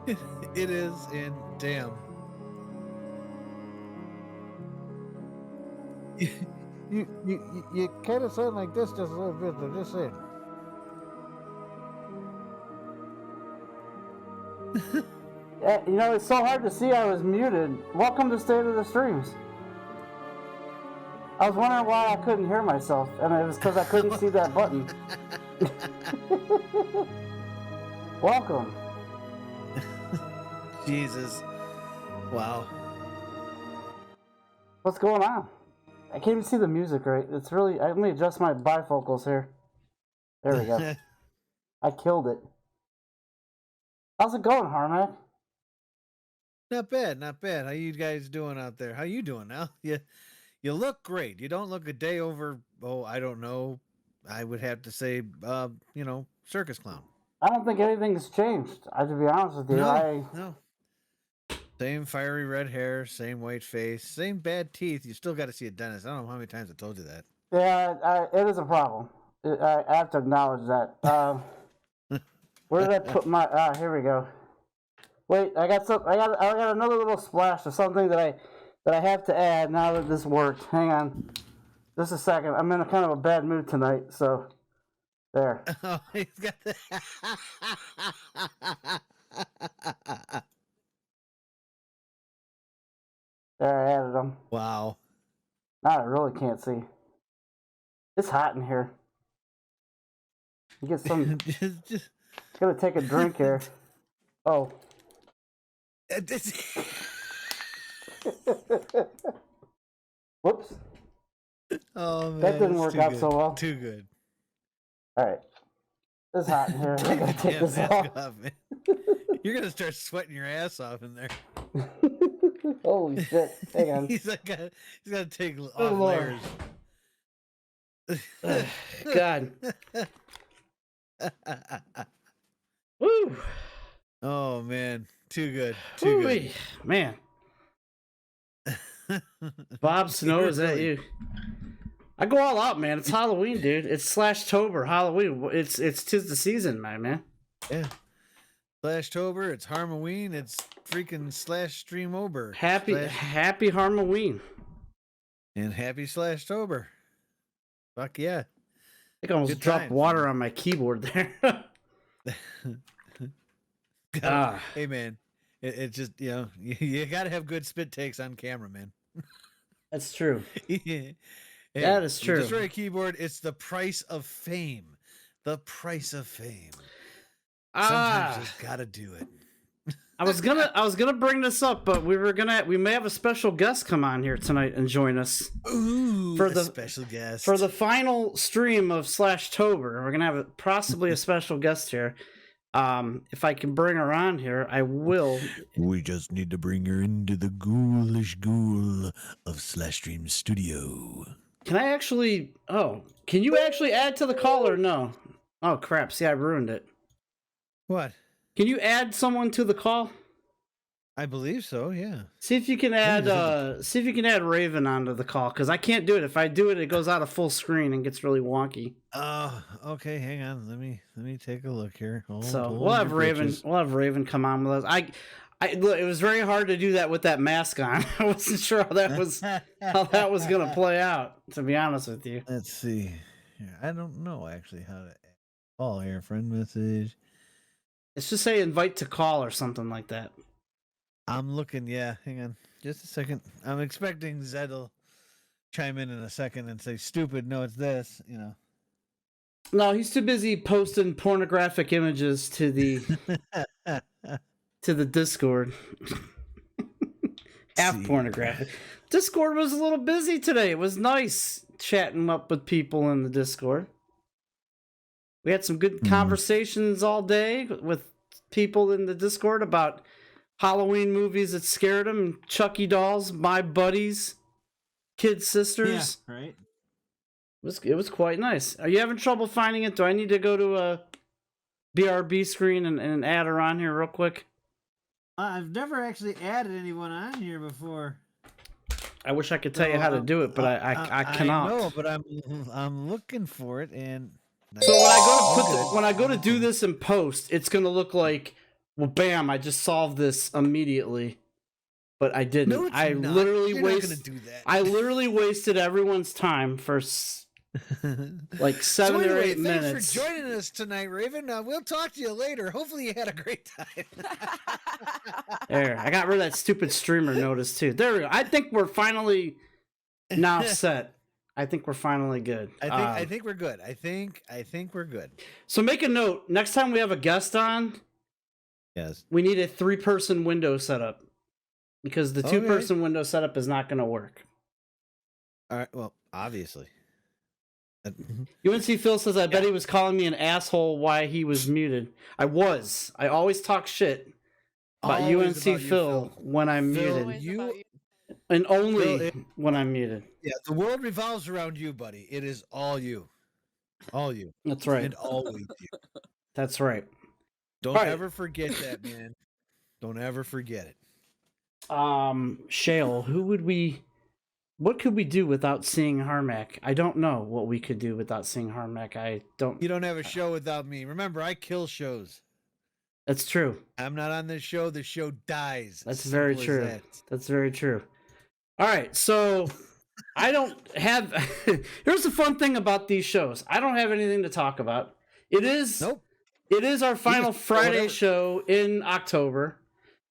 It is, and damn. You kind of sound like this just a little bit, but just saying. Yeah, you know, it's so hard to see I was muted. Welcome to State of the Streams. I was wondering why I couldn't hear myself, and it was because I couldn't see that button. Welcome. Jesus. Wow. What's going on? I can't even see the music right. It's really... Let me adjust my bifocals here. There we go. I killed it. How's it going, Harmac? Not bad, not bad. How you guys doing out there? How you doing now? You look great. You don't look a day over, I don't know. I would have to say, circus clown. I don't think anything's changed. To be honest with you, No. Same fiery red hair, same white face, same bad teeth. You still got to see a dentist. I don't know how many times I told you that. Yeah, it is a problem. I have to acknowledge that. Where did I put my? Here we go. Wait, I got another little splash of something that I have to add now that this worked. Hang on, just a second. I'm in a kind of a bad mood tonight, so there. Oh, he's got the. There, I added them. Wow. Now I really can't see. It's hot in here. You get some. just Gonna take a drink here. Oh. Whoops. Oh man, that didn't work out good. so well. Too good. All right. It's hot in here. I gotta take this off. Man. You're gonna start sweating your ass off in there. Holy shit! Hang on. He's gotta take off layers. God. Woo! Oh man, too good. Too good. Man. Bob Snow, is that you? I go all out, man. It's Halloween, dude. It's /Tober Halloween. It's 'tis the season, my man. Yeah. /Tober, it's Harmoween, it's freaking /Stream Ober. Happy Harmoween. And happy /Tober. Fuck yeah. I think I almost dropped water on my keyboard there. Hey man, it just, you gotta have good spit takes on camera, man. That's true. Yeah. That is true. You destroy a keyboard, it's the price of fame. The price of fame. Sometimes you just gotta do it. I was gonna bring this up, but we may have a special guest come on here tonight and join us. Ooh, for the special guest for the final stream of /Tober. We're gonna have possibly a special guest here. If I can bring her on here, I will. We just need to bring her into the ghoulish ghoul of SlashStreams Studio. Can I actually? Oh, can you actually add to the call or no? Oh crap! See, I ruined it. What? Can you add someone to the call? I believe so. Yeah. See if you can add. See if you can add Raven onto the call, because I can't do it. If I do it, it goes out of full screen and gets really wonky. Okay. Hang on. Let me take a look here. We'll have Raven. We'll have Raven come on with us. Look, it was very hard to do that with that mask on. I wasn't sure how that was gonna play out. To be honest with you. Let's see. I don't know actually how to call here. Friend message. It's just say invite to call or something like that. I'm looking. Yeah, hang on, just a second. I'm expecting Zed will chime in a second and say, "Stupid, no, it's this." No, he's too busy posting pornographic images to the to the Discord. Half pornographic. Discord was a little busy today. It was nice chatting up with people in the Discord. We had some good conversations all day with people in the Discord about Halloween movies that scared them, Chucky dolls, my buddies, kid sisters. Yeah, right. It was quite nice. Are you having trouble finding it? Do I need to go to a BRB screen and add her on here real quick? I've never actually added anyone on here before. I wish I could tell you how to do it, but I cannot. I know, but I'm looking for it, and so when I go to do this in post, it's gonna look like well, bam! I just solved this immediately, but I didn't. No, it's I not. literally You're not gonna do that. I literally wasted everyone's time for like 7 or 8 minutes. Thanks for joining us tonight, Raven. We'll talk to you later. Hopefully you had a great time. There, I got rid of that stupid streamer notice too. There we go. I think we're finally now set. I think we're finally good. I think we're good. I think we're good. So make a note. Next time we have a guest on, Yes, we need a 3-person window setup because the 2-person window setup is not going to work. All right. Well, obviously. UNC Phil says, I bet he was calling me an asshole why he was muted. I was. I always talk shit about Always UNC about you, Phil when I'm Phil, muted. And only Phil, when I'm muted. Yeah, the world revolves around you, buddy. It is all you. All you. That's right. And always you. That's right. Don't ever forget that, man. Don't ever forget it. Shale, what could we do without seeing Harmac? I don't know what we could do without seeing Harmac. You don't have a show without me. Remember, I kill shows. That's true. I'm not on this show. The show dies. That's very true. That's very true. All right, so I don't have. Here's the fun thing about these shows. I don't have anything to talk about. It is our final Friday show in October.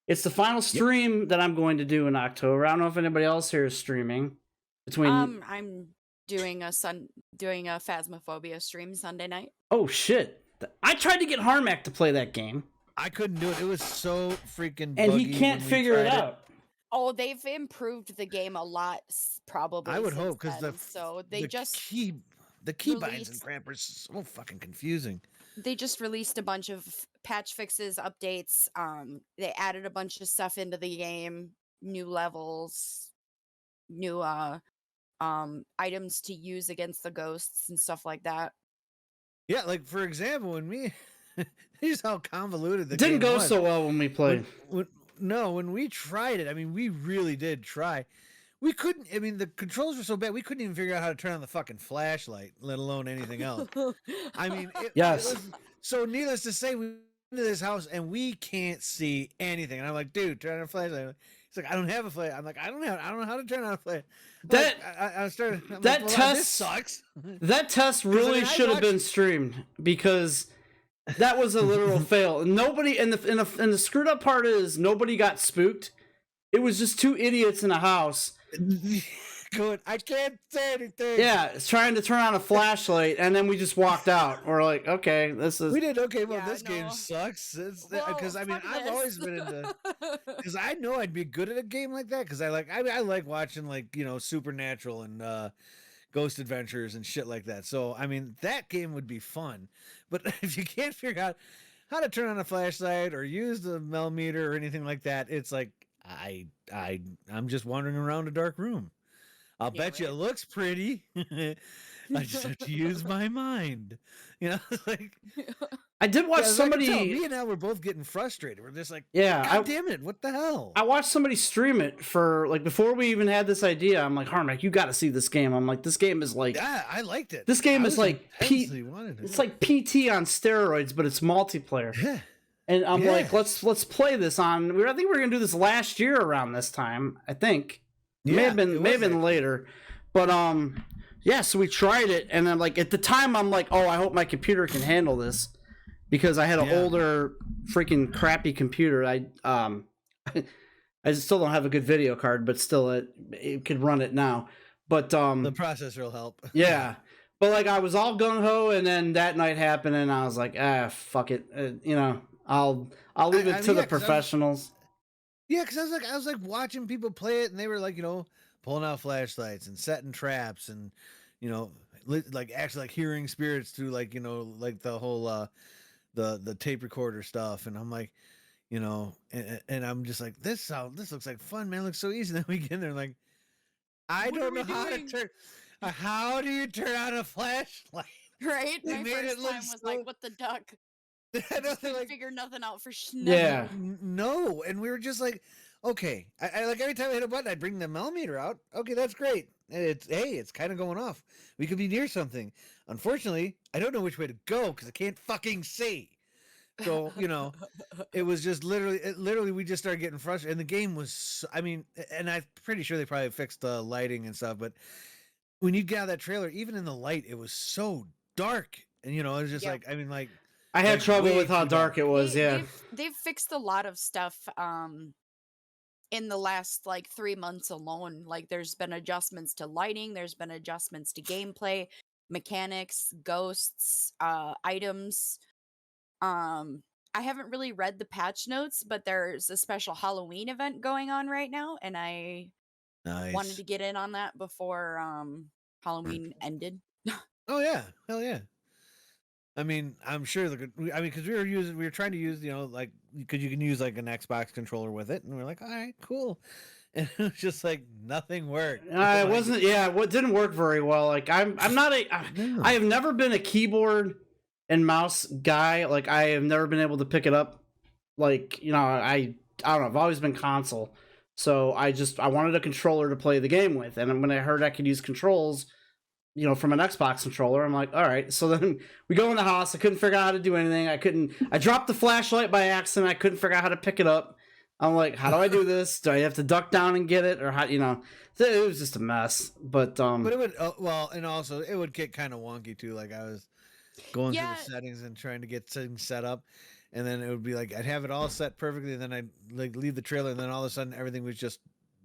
It's the final stream that I'm going to do in October. I don't know if anybody else here is streaming. I'm doing a Phasmophobia stream Sunday night. Oh shit! I tried to get Harmac to play that game. I couldn't do it. It was so freaking and he can't figure it out. Oh, they've improved the game a lot, probably. I would hope because the keybinds and crap are so fucking confusing. They just released a bunch of patch fixes, updates. They added a bunch of stuff into the game, new levels, new items to use against the ghosts and stuff like that. Yeah, like for example, when here's how convoluted the game didn't go was. so well when we played. When we tried it, I mean, we really did try. We couldn't. I mean, the controls were so bad we couldn't even figure out how to turn on the fucking flashlight, let alone anything else. I mean, it was, so needless to say, we went into this house and we can't see anything. And I'm like, dude, turn on a flashlight. He's like, I don't have a flashlight. I'm like, I don't know how to turn on a flashlight. This sucks. That test really should have been streamed because that was a literal fail. Nobody and the screwed up part is nobody got spooked. It was just 2 idiots in a house. Good. I can't say anything. Yeah, it's trying to turn on a flashlight, and then we just walked out. We're like, okay, this is. We did okay. Well, this game sucks. Because I mean, I've always been into. Because I know I'd be good at a game like that. Because I like watching Supernatural and Ghost Adventures and shit like that. So I mean, that game would be fun. But if you can't figure out how to turn on a flashlight or use the millimeter or anything like that, it's like I'm just wandering around a dark room. I'll bet you it looks pretty. I just have to use my mind. You know, like I did watch somebody. Me and Al were both getting frustrated. We're just like, yeah, God damn it, what the hell? I watched somebody stream it for before we even had this idea. I'm like, Harmac, you got to see this game. I'm like, this game is like, yeah, I liked it. This game is like it's like PT on steroids, but it's multiplayer. Yeah. And I'm like, let's play this on. I think we were gonna do this last year around this time. I think may have been later, but yeah. So we tried it, and then like at the time, I'm like, oh, I hope my computer can handle this because I had an older freaking crappy computer. I still don't have a good video card, but still it could run it now. But the processor will help. Yeah. But like I was all gung ho, and then that night happened, and I was like, fuck it, you know. I'll leave it to the professionals. Because I was like watching people play it, and they were like, you know, pulling out flashlights and setting traps, and you know, like actually like hearing spirits through like, you know, like the whole the tape recorder stuff. And I'm like, you know, and I'm just like, this looks like fun, man. It looks so easy. And then we get in there like, I don't know how to turn. How do you turn on a flashlight? Right. My first time was like, what the duck? I couldn't figure nothing out for nothing. Yeah. No, and we were just like, okay. I like every time I hit a button, I'd bring the millimeter out. Okay, that's great. It's kind of going off. We could be near something. Unfortunately, I don't know which way to go because I can't fucking see. So, it was just literally we just started getting frustrated, and the game was, I mean, and I'm pretty sure they probably fixed the lighting and stuff, but when you get out of that trailer, even in the light, it was so dark, and it was just Yep. like, I mean, I had trouble way with how too dark. dark it was. They, Yeah. they've fixed a lot of stuff in the last like 3 months alone. Like there's been adjustments to lighting, there's been adjustments to gameplay, mechanics, ghosts, items. I haven't really read the patch notes, but there's a special Halloween event going on right now, and I wanted Nice. to get in on that before Halloween ended. Oh yeah, hell yeah. I mean, I'm sure I mean, because we were trying to use, like, because you can use like an Xbox controller with it, and we're like, all right, cool, and it was just like nothing worked. It Like, wasn't. Yeah, what didn't work very well. Like I'm not no. I have never been a keyboard and mouse guy. Like I have never been able to pick it up. Like I don't know. I've always been console. So I wanted a controller to play the game with, and when I heard I could use controls, from an Xbox controller, I'm like, all right. So then we go in the house. I couldn't figure out how to do anything. I dropped the flashlight by accident. I couldn't figure out how to pick it up. I'm like, how do I do this? Do I have to duck down and get it, or how? It was just a mess. But it would, well, and also it would get kind of wonky too. Like I was going through the settings and trying to get things set up, and then it would be like I'd have it all set perfectly, and then I'd like leave the trailer, and then all of a sudden everything was just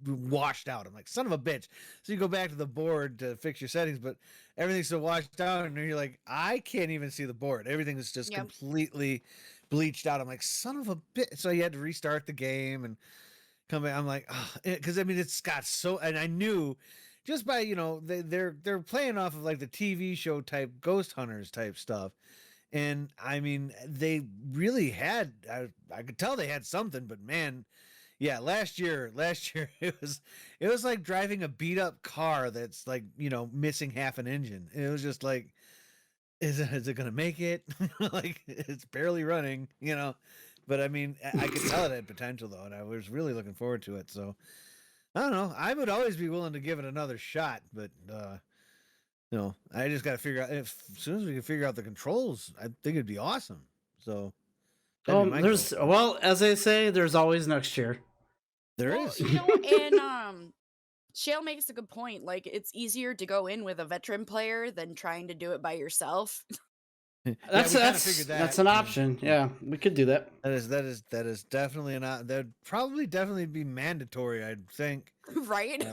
washed out. I'm like, son of a bitch. So you go back to the board to fix your settings, but everything's so washed out, and you're like, I can't even see the board. Everything is just completely bleached out. I'm like, son of a bitch. So you had to restart the game and come back. I'm like, because I mean, it's got so, and I knew just by they're playing off of like the TV show type Ghost Hunters type stuff. And I mean, they really had, I could tell they had something, but man, yeah, last year it was like driving a beat up car that's like, missing half an engine. It was just like, is it gonna make it? Like it's barely running, But I mean, I could tell it had potential though, and I was really looking forward to it. So I don't know. I would always be willing to give it another shot, but I just got to figure out as soon as we can figure out the controls, I think it'd be awesome. So well, as they say, there's always next year. There is. And Shale makes a good point. Like it's easier to go in with a veteran player than trying to do it by yourself. That's an option. Yeah, we could do that. That is definitely that'd probably definitely be mandatory, I think. Right?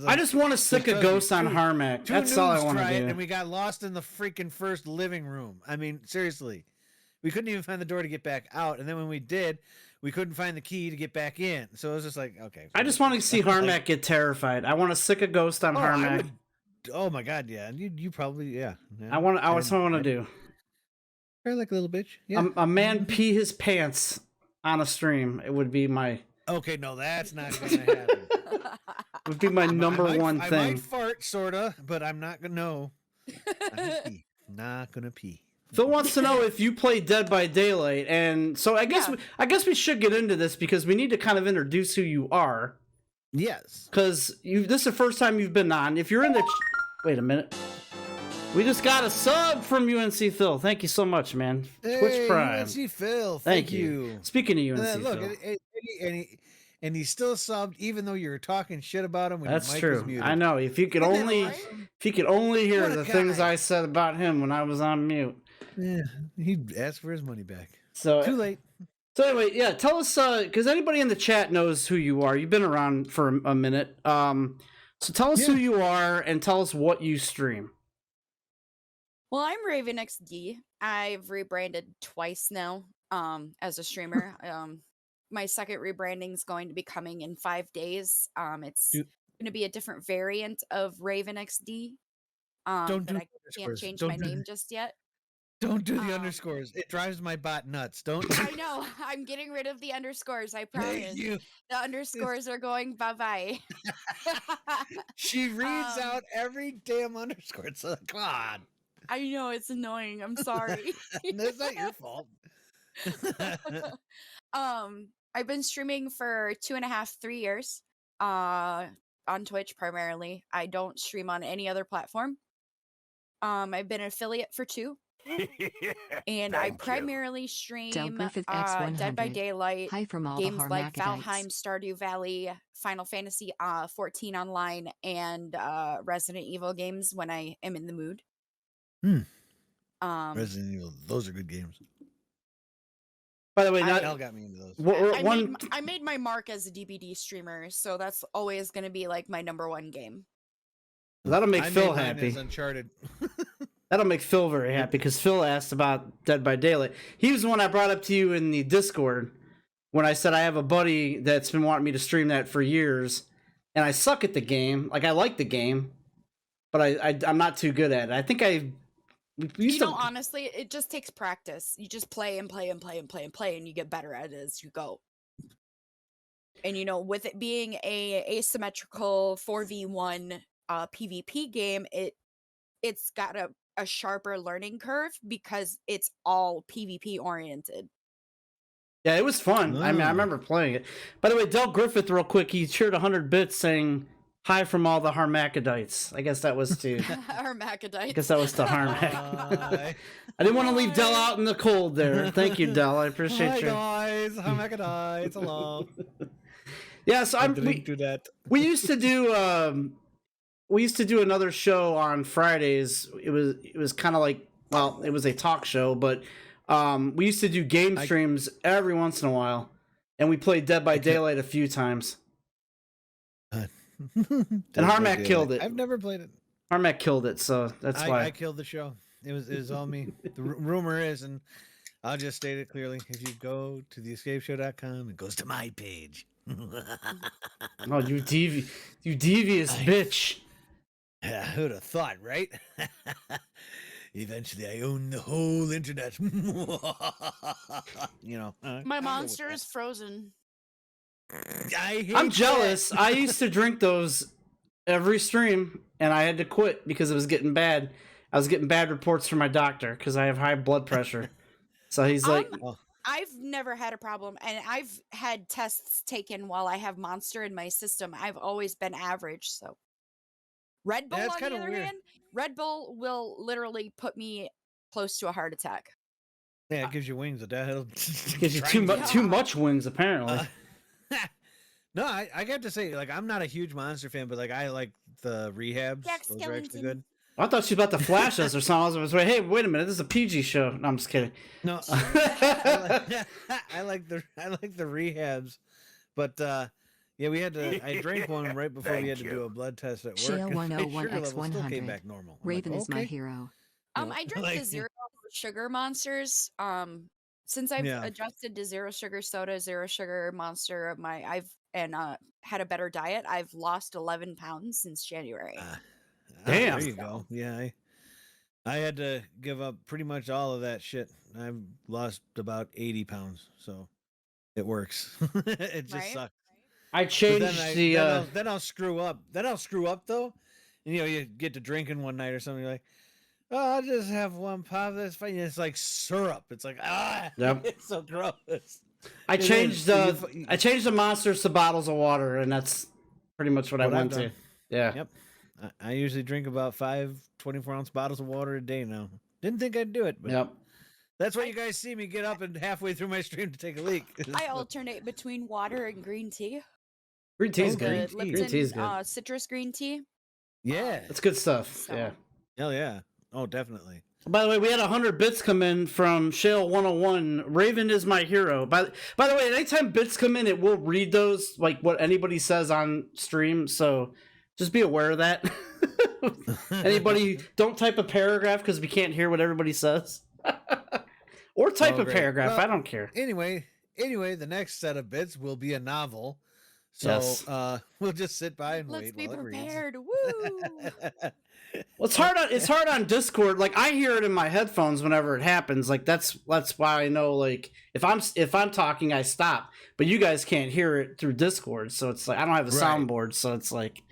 I just want to stick a ghost on Harmac. That's all I want to do. And we got lost in the freaking first living room. I mean, seriously. We couldn't even find the door to get back out, and then when we did, we couldn't find the key to get back in. So it was just like, okay. I just want to see Harmac get terrified. I want to stick a ghost on Harmac. Oh my god, yeah. You probably, yeah. That's what I want to do. Or like a little bitch. Yeah. A man pee his pants on a stream. It would be my. Okay, no, that's not going to happen. It would be my number one thing. I might fart, sorta, but I'm not going to know. Not going to pee. Phil wants to know if you play Dead by Daylight, and so I guess we should get into this because we need to kind of introduce who you are. Yes. Because this is the first time you've been on. If you're in the... Wait a minute. We just got a sub from UNC Phil. Thank you so much, man. Hey, Twitch Prime. UNC Phil. Thank you. Speaking of UNC look, Phil. And he still subbed even though you were talking shit about him when That's your mic true. was muted. I know. If you could only hear the things I said about him when I was on mute. Yeah, he asked for his money back. So too late. So anyway, yeah, tell us because anybody in the chat knows who you are. You've been around for a minute. So tell us who you are and tell us what you stream. Well, I'm Raven XD. I've rebranded twice now as a streamer. My second rebranding is going to be coming in 5 days. It's going to be a different variant of Raven XD. Don't do I can't change my name just yet. Don't do the underscores. It drives my bot nuts. Don't. I know. I'm getting rid of the underscores. I promise. Thank you. The underscores are going bye-bye. She reads out every damn underscore. It's like, come on. I know. It's annoying. I'm sorry. That's not your fault. I've been streaming for 2.5, 3 years on Twitch primarily. I don't stream on any other platform. I've been an affiliate for 2. And I primarily stream Griffith Dead by X100. Daylight, Hi from all the games like Harmacadites. Valheim, Stardew Valley, Final Fantasy 14 Online, and Resident Evil games when I am in the mood. Resident Evil, those are good games. By the way, Hell got me into those. I made my mark as a DBD streamer, so that's always going to be like my number one game. That'll make I Phil made mine happy. as Uncharted. That'll make Phil very happy because Phil asked about Dead by Daylight. He was the one I brought up to you in the Discord when I said I have a buddy that's been wanting me to stream that for years, and I suck at the game. Like, I like the game, but I'm not too good at it. I think honestly, it just takes practice. You just play and play and play and play and play, and you get better at it as you go. And with it being a asymmetrical 4v1 PvP game, it's got a sharper learning curve because it's all PvP oriented. Yeah, it was fun. I mean, I remember playing it. By the way, Del Griffith, real quick, he shared 100 bits saying hi from all the Harmacadites. I guess that was to Harmacadites. I guess that was to Harmac. I didn't want to leave Del out in the cold there. Thank you, Del. I appreciate you. Hi guys, Harmacadites, hello. Yeah, so we used to do another show on Fridays. It was kind of like, well, it was a talk show, but we used to do game streams every once in a while, and we played Dead by Daylight a few times. And Harmac killed it. I've never played it. Harmac killed it, so that's why I killed the show. It was all me. The rumor is, and I'll just state it clearly: if you go to theescapeshow.com, it goes to my page. Oh, you devious bitch! Yeah, who'd have thought, right? Eventually, I own the whole internet. My monster is frozen. I'm jealous. I used to drink those every stream, and I had to quit because it was getting bad. I was getting bad reports from my doctor because I have high blood pressure. So he's like, I've never had a problem, and I've had tests taken while I have Monster in my system. I've always been average, so. Red Bull, on the other hand, Red Bull will literally put me close to a heart attack. Yeah, it gives you wings. It'll gives you too much wings, apparently. No, I got to say, like, I'm not a huge Monster fan, but like I like the rehabs. Those are actually good. I thought she was about to flash us or something. I was like, hey, wait a minute, this is a PG show. No, I'm just kidding. No, I like the rehabs, but yeah, I drank one right before we had to do a blood test at work. Shale 101X100. Still came back normal. Raven is my hero. I drink the zero sugar monsters. Since I've adjusted to zero sugar soda, zero sugar Monster, I've had a better diet. I've lost 11 pounds since January. Damn. There you go. Yeah, I had to give up pretty much all of that shit. I've lost about 80 pounds, so it works. It just sucks. I changed then I'll screw up. Though, and you get to drinking one night or something. You're like, oh, I'll just have one pop. That's fine. It's like syrup. It's like Yep. It's so gross. I changed the monsters to bottles of water, and that's pretty much what I went to. Yeah. Yep. I usually drink about 5 24-ounce bottles of water a day now. Didn't think I'd do it, but yep. That's why you guys see me get up and halfway through my stream to take a leak. I alternate between water and green tea. Green tea's good. Lipton, green tea's good. Citrus green tea. Yeah. That's good stuff. So. Yeah. Hell yeah. Oh, definitely. By the way, we had 100 bits come in from Shale 101. Raven is my hero. By the way, anytime bits come in, it will read those, like what anybody says on stream. So just be aware of that. Anybody, don't type a paragraph because we can't hear what everybody says. Or type a paragraph. Well, I don't care. Anyway, the next set of bits will be a novel. So we'll just sit by and wait. Let's be prepared. Woo! Well, it's hard on Discord. Like, I hear it in my headphones whenever it happens. Like, that's why I know, like, if I'm talking, I stop. But you guys can't hear it through Discord, so it's like I don't have a soundboard, so it's like,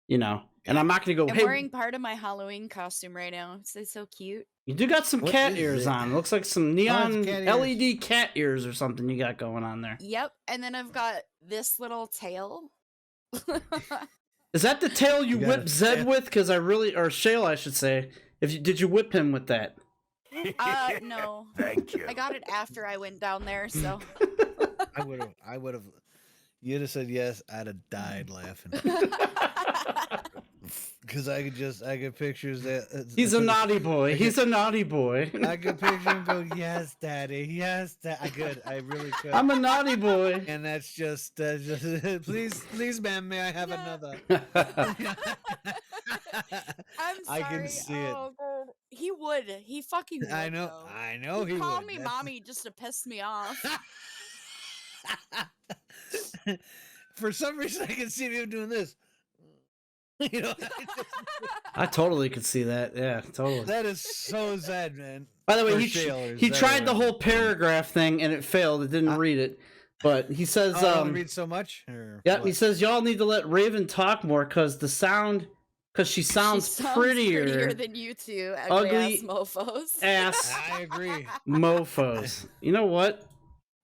and I'm not gonna go. I'm wearing part of my Halloween costume right now. It's so cute. You do got some cat ears on. It looks like some neon LED cat ears or something you got going on there. Yep, and then I've got this little tail. Is that the tail you whipped Zed with? Because or Shale, I should say. Did you whip him with that? No. Thank you. I got it after I went down there, so. I would have. You'd have said yes. I'd have died laughing because I could pictures that. He's a naughty boy. He's a naughty boy. I could picture him go, yes, daddy, yes, I could. I really could. I'm a naughty boy. And that's just please, ma'am, may I have another? I'm sorry. I can see it. God. He would. He fucking would. I know. Though. I know he Call would. me That's- mommy just to piss me off. For some reason, I can see him doing this. You know, I totally could see that. Yeah, totally. that is so sad, man. By the way, For he sailors, that tried the is- whole paragraph thing and it failed. It didn't read it. But he says, Oh, I only read so much. yeah, what? he says y'all need to let Raven talk more because she sounds She sounds prettier than you two, Ugly ugly ass mofos. ass I agree. mofos. You know what,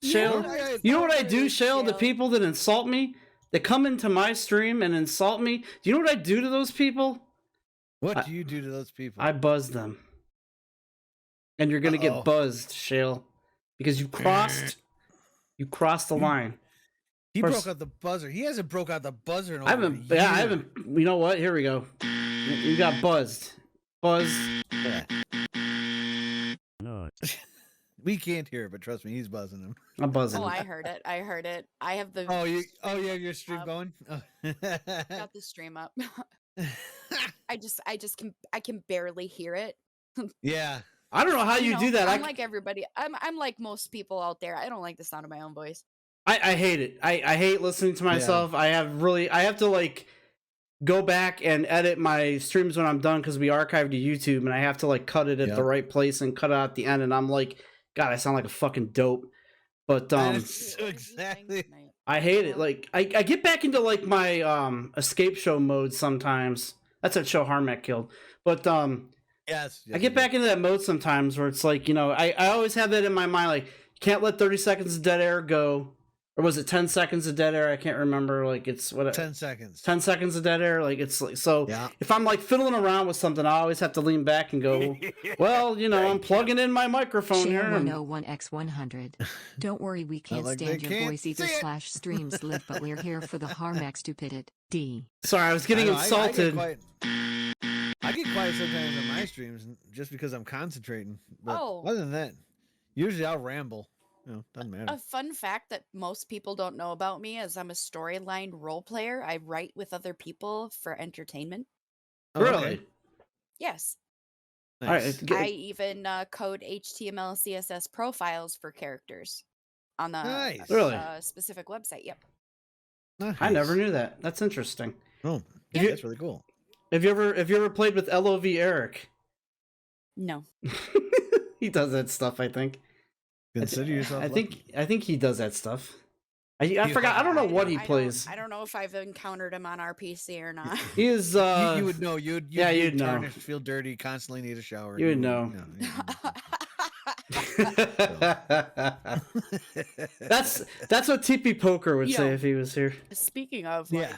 Shale? Yeah. You know what I do, Shale? Shale? The people that insult me, that come into my stream and insult me. Do you know what I do to those people? What do you do to those people? I buzz them. And you're gonna Uh-oh. get buzzed, Shale, because you crossed the line. He Or broke s- out the buzzer. He hasn't broke out the buzzer in over I haven't. a year. Yeah, I haven't. You know what? Here we go. You got buzzed. Buzzed. Yeah. We can't hear it, but trust me, he's buzzing him. I'm buzzing. Oh, I heard it. I heard it. I have the Oh, you have your stream Up. going? Oh. got the stream up. I can barely hear it. Yeah. I don't know how you know, do that. I'm like everybody. I'm like most people out there. I don't like the sound of my own voice. I hate it. I hate listening to myself. I have to like go back and edit my streams when I'm done because we archive to YouTube and I have to like cut it at the right place and cut it out at the end and I'm like, God, I sound like a fucking dope. But That's exactly. I hate it. Like I get back into like my escape show mode sometimes. That's that show Harmac killed. But Yes. I get back into that mode sometimes where it's like, you know, I always have that in my mind, like, you can't let 30 seconds of dead air go. Or was it 10 seconds of dead air? I can't remember. Like, it's what 10 seconds. 10 seconds of dead air. Like, it's like, so Yeah. if I'm like fiddling around with something, I always have to lean back and go, well, you know, I'm plugging in my microphone Share here. and- 101x100. Don't worry, we can't like stand they your can't voice either. see it. /streams live, but we're here for the Harmac stupidity. Sorry, I was getting I know, insulted. I get quiet sometimes on my streams just because I'm concentrating. But Oh. other than that, usually I'll ramble. You know, doesn't matter. A fun fact that most people don't know about me is I'm a storyline role player. I write with other people for entertainment. Oh, okay. Really? Yes. All right, Nice. I even code HTML, CSS profiles for characters on the Nice. Really? specific website. Yep. I never Nice. knew that. That's interesting. Oh, Have you- that's really cool. Have you ever played with LOV Eric? No. He does that stuff, I think. Consider yourself. I lucky. think he does that stuff. I forgot. I don't know what he plays. I don't know if I've encountered him on RPC or not. He is. You would know. You'd you'd know. tarnished, feel dirty, constantly need a shower. You would know. That's what TP Poker would say Yo. if he was here. Speaking of, like, Yeah.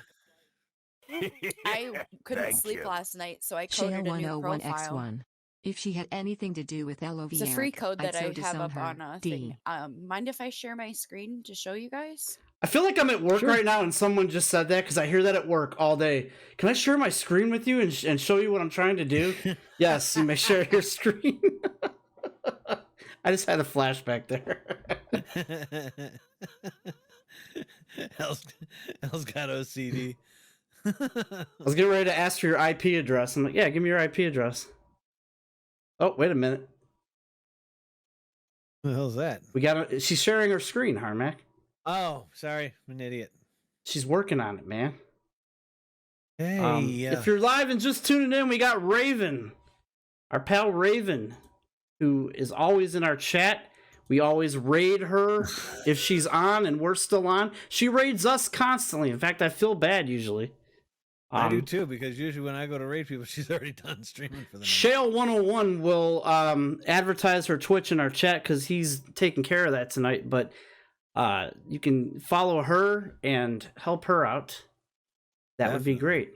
I couldn't Thank sleep you. last night, so I Share coded a new profile. 101x1. If she had anything to do with LOV It's a free Eric, code I'd that so I have disown up her. on a D. thing. Mind if I share my screen to show you guys? I feel like I'm at work Sure. right now, and someone just said that because I hear that at work all day. Can I share my screen with you and show you what I'm trying to do? Yes, you may share your screen. I just had a flashback there. El's got OCD. I was getting ready to ask for your IP address. I'm like, yeah, give me your IP address. Oh, wait a minute. What the hell's that? She's sharing her screen, Harmac. Oh, sorry, I'm an idiot. She's working on it, man. Hey, If you're live and just tuning in, we got Raven, our pal Raven, who is always in our chat. We always raid her if she's on and we're still on. She raids us constantly. In fact, I feel bad usually. I do too, because usually when I go to raid people, she's already done streaming for the night. Shale 101 will advertise her Twitch in our chat because he's taking care of that tonight. But you can follow her and help her out. That would be Definitely. great.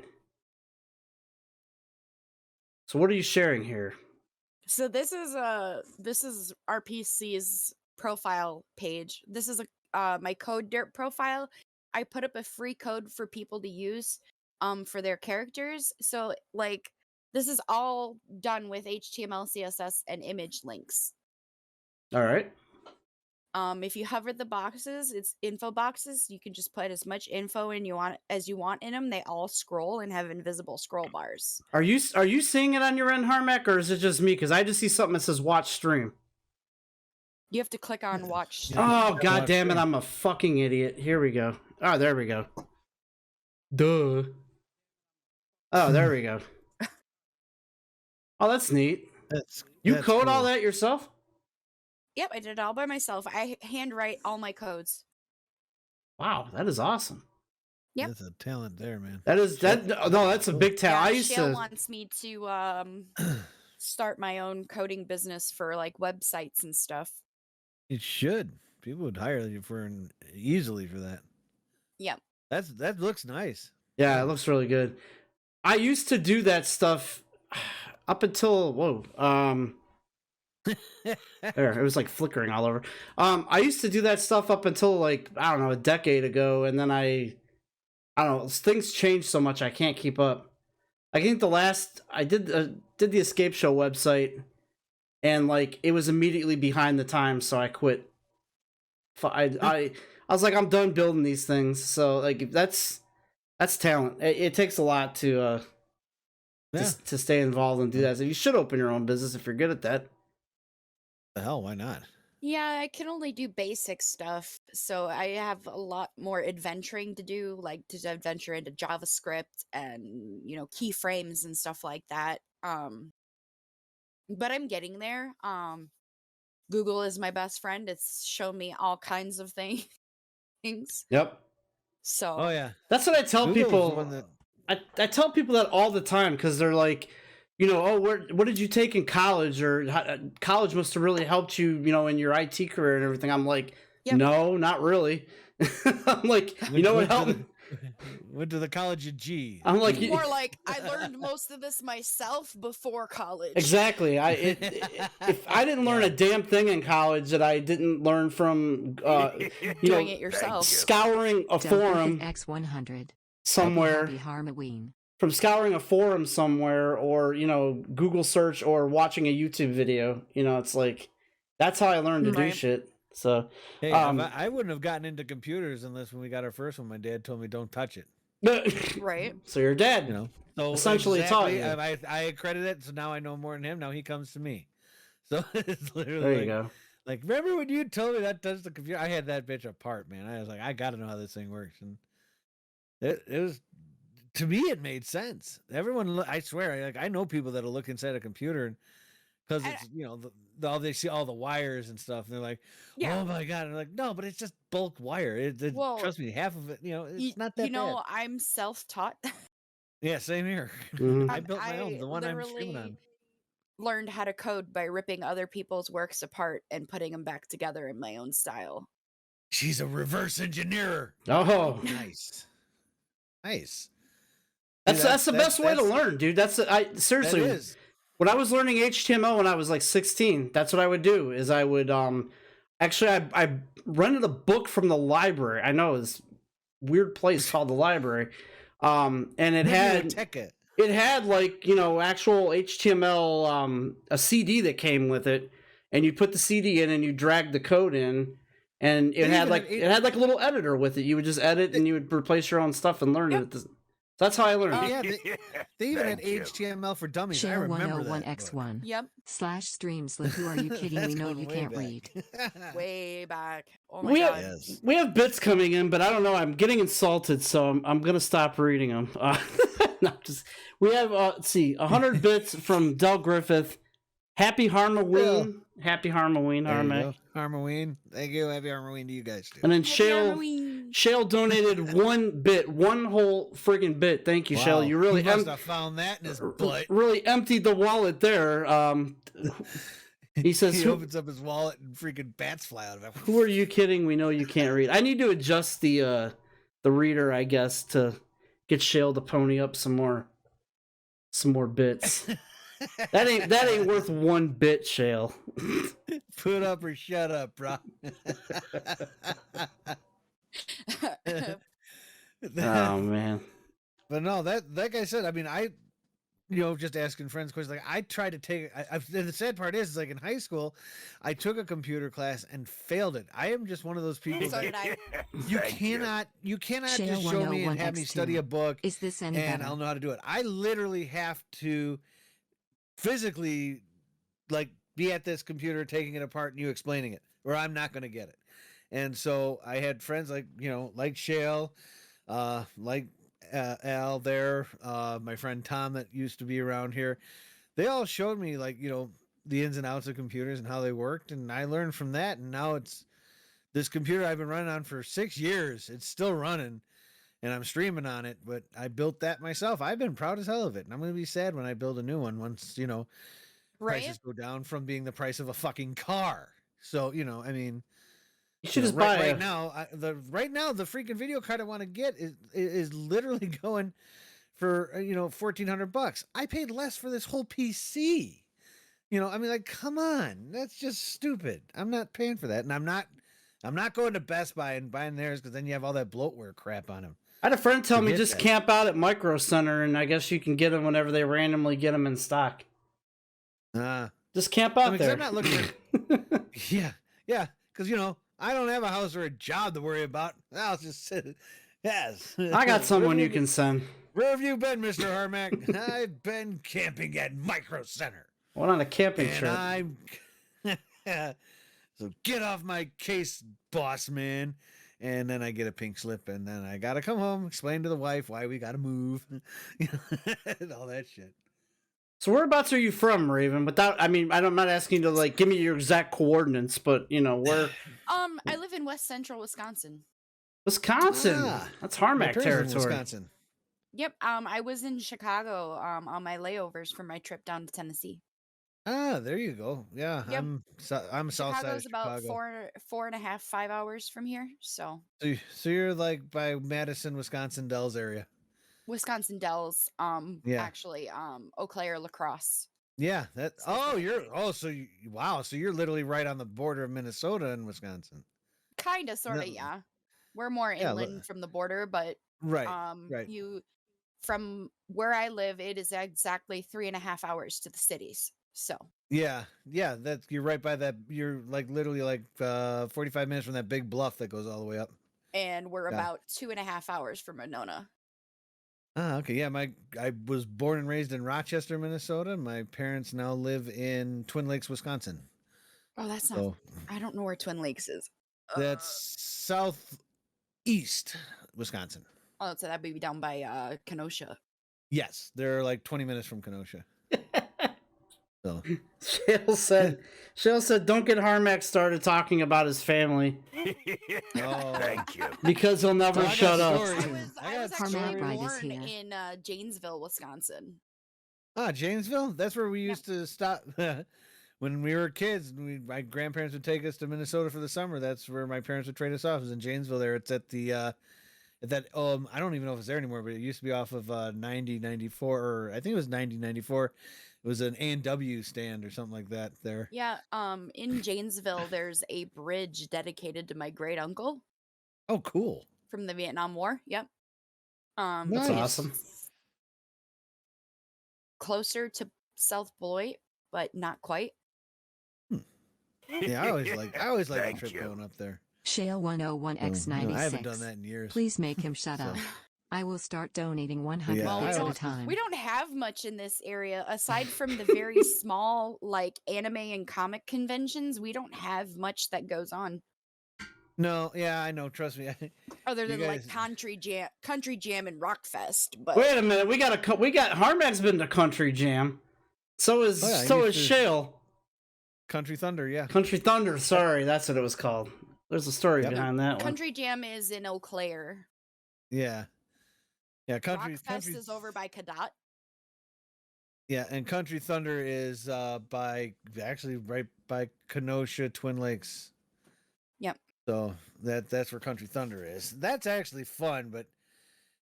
So what are you sharing here? So this is RPC's profile page. This is my Code Dirt profile. I put up a free code for people to use for their characters. So like this is all done with HTML, CSS, and image links. All right. If you hover the boxes, it's info boxes. You can just put as much info in as you want in them. They all scroll and have invisible scroll bars. Are you seeing it on your end, Harmac, or is it just me? Because I just see something that says watch stream. You have to click on watch. Oh, god watch damn it, stream. I'm a fucking idiot. Here we go. Oh, there we go. Duh. Oh, there we go. Oh, that's neat. You That's code cool. all that yourself? Yep, I did it all by myself. I handwrite all my codes. Wow, that is awesome. Yep. That's a talent there, man. That is that. No, that's a big talent. I used Shale to. wants me to start my own coding business for like websites and stuff. It should. People would hire you easily for that. Yep. That looks nice. Yeah, it looks really good. I used to do that stuff up until there, it was like flickering all over. I used to do that stuff up until like, I don't know, a decade ago, and then I don't know, things changed so much I can't keep up. I think the last I did the Escape Show website, and like it was immediately behind the times, so I quit. I was like, I'm done building these things. So like that's talent. It takes a lot to stay involved and do that. So you should open your own business if you're good at that. The hell, why not? Yeah, I can only do basic stuff, so I have a lot more adventuring to do, like to adventure into JavaScript and keyframes and stuff like that. But I'm getting there. Google is my best friend. It's shown me all kinds of things. Yep. So Oh yeah, that's what I tell Google's the people. one that- I tell people that all the time because they're like, oh, what did you take in college? Or college must have really helped you, in your IT career and everything. I'm like, Yep. no, not really. I'm like, what helped? Went to the College of G. I'm like, more like I learned most of this myself before college. exactly. If I didn't learn a damn thing in college that I didn't learn from, Doing it yourself. scouring a forum X100 somewhere. Happy Halloween. From scouring a forum somewhere, or Google search, or watching a YouTube video, it's like that's how I learned to do shit. So Hey, I wouldn't have gotten into computers unless when we got our first one, my dad told me don't touch it. Right. So your dad, So essentially taught you. I accredit it, so now I know more than him. Now he comes to me. So it's literally There you go. Like, remember when you told me that touched the computer? I had that bitch apart, man. I was like, I got to know how this thing works, and it was. To me, it made sense. Everyone, I swear, I know people that'll look inside a computer, and because it's they see all the wires and stuff, and they're like, "Oh my god!" And I'm like, "No, but it's just bulk wire. Well, trust me, half of it, it's not that bad." I'm self-taught. Yeah, same here. Mhm. I built my own, the one I'm streaming on. Learned how to code by ripping other people's works apart and putting them back together in my own style. She's a reverse engineer. Oh, Nice. that's the best way to learn, dude. Seriously. That is. When I was learning HTML when I was like 16, that's what I would do. Is I would actually I rented a book from the library. I know this weird place called the library, and it had like actual HTML a CD that came with it, and you put the CD in and you drag the code in, and it had like a little editor with it. You would just edit and you would replace your own stuff and learn it. That's how I learned. Yeah, they even had HTML for dummies. Share I remember 101X1. Yep. /streams. Who are you kidding? We know you can't read. Way back. Oh my god. We have bits coming in, but I don't know. I'm getting insulted, so I'm gonna stop reading them. We have let's see, 100 bits from Del Griffith. Happy Halloween. Happy Halloween, Harmac. Halloween. Thank you. Happy Halloween to you guys too. And then Shale donated 1 bit, one whole friggin' bit. Thank you, Shale. You really he must have found that in his butt. Really emptied the wallet there. He says he opens up his wallet and freaking bats fly out of it. Who are you kidding? We know you can't read. I need to adjust the reader, I guess, to get Shale to pony up some more bits. That ain't worth 1 bit, Shale. Put up or shut up, bro. Oh man. But no, that like I said, I mean, just asking friends questions. Like I tried to take. The sad part is, like in high school, I took a computer class and failed it. I am just one of those people So that did I. you cannot Shale just show me and have me 101X2. study a book Is this any and better? I'll know how to do it. I literally have to physically like be at this computer taking it apart and you explaining it, or I'm not going to get it. And so I had friends like Shale, like Al there, my friend Tom that used to be around here. They all showed me the ins and outs of computers and how they worked, and I learned from that. And now it's this computer I've been running on for 6 years. It's still running, and I'm streaming on it. But I built that myself. I've been proud as hell of it, and I'm going to be sad when I build a new one once Right? prices go down from being the price of a fucking car. So I mean. You should just buy Right now, the freaking video card I want to get is literally going for $1,400. I paid less for this whole PC. I mean, like, come on, that's just stupid. I'm not paying for that, and I'm not going to Best Buy and buying theirs because then you have all that bloatware crap on them. I had a friend tell me Forget just that. camp out at Micro Center, and I guess you can get them whenever they randomly get them in stock. Just camp out there. I'm not looking for. yeah, because I don't have a house or a job to worry about. I'll just sit. Yes. I got someone you can send. Where have you been, Mr. Harmack? I've been camping at Micro Center. Went on a camping trip. I'm. So get off my case, boss man. And then I get a pink slip, and then I gotta come home, explain to the wife why we gotta move, and all that shit. So whereabouts are you from, Raven? I'm not asking you to give me your exact coordinates, but where? I live in West Central Wisconsin. Wisconsin. That's Harmac territory. Wisconsin. Yep. I was in Chicago on my layovers for my trip down to Tennessee. There you go. Yeah, Yep. I'm south side of Chicago's about Chicago. 4.5, 5 hours from here. So So you're like by Madison, Wisconsin, Dells area. Wisconsin Dells. Yeah. Actually, Eau Claire, La Crosse. Yeah. Wow. So you're literally right on the border of Minnesota and Wisconsin. Kinda, sorta, No. yeah. We're more inland from the border, but Right. Right. from where I live, it is exactly 3.5 hours to the cities. So Yeah. You're right by that. You're like literally 45 minutes from that big bluff that goes all the way up. and we're Yeah. about 2.5 hours from Monona. Okay. Yeah, I was born and raised in Rochester, Minnesota. My parents now live in Twin Lakes, Wisconsin. Oh, that's not. So I don't know where Twin Lakes is. that's southeast Wisconsin. Oh, so that'd be down by Kenosha. Yes, they're like 20 minutes from Kenosha. So Shale said, don't get Harmac started talking about his family thank you. because he'll never I got shut up. stories. I was Harmac actually Ride is born here. in Janesville, Wisconsin. Janesville? That's where we used to stop when we were kids. My grandparents would take us to Minnesota for the summer. That's where my parents would trade us off. It was in Janesville there. It's at the I don't even know if it's there anymore, but it used to be off of 9094, or I think it was 9094. It was an A&W stand or something like that there. Yeah, in Janesville, there's a bridge dedicated to my great uncle Oh, cool. from the Vietnam War. Yep. That's Nice. awesome. It's closer to South Beloit, but not quite. Yeah, I always like the trip going up there. Shale 101X96. I haven't done that in years. Please make him shut up. I will start donating 100 Yeah, bucks I at a was- time. We don't have much in this area aside from the very small anime and comic conventions. We don't have much that goes on No, yeah, I know. Trust me. other You than guys- country jam and rock fest. But Wait a minute, we got Harmac's been to Country Jam. So is Oh, yeah, I so used is to- Shale. Country Thunder, yeah. Country Thunder, sorry, that's what it was called. There's a story Yep. behind that one. country jam is in Eau Claire. Yeah. Yeah, Country Rock Fest Country is over by Cadott. Yeah, and Country Thunder is right by Kenosha, Twin Lakes. Yep. So that's where Country Thunder is. That's actually fun, but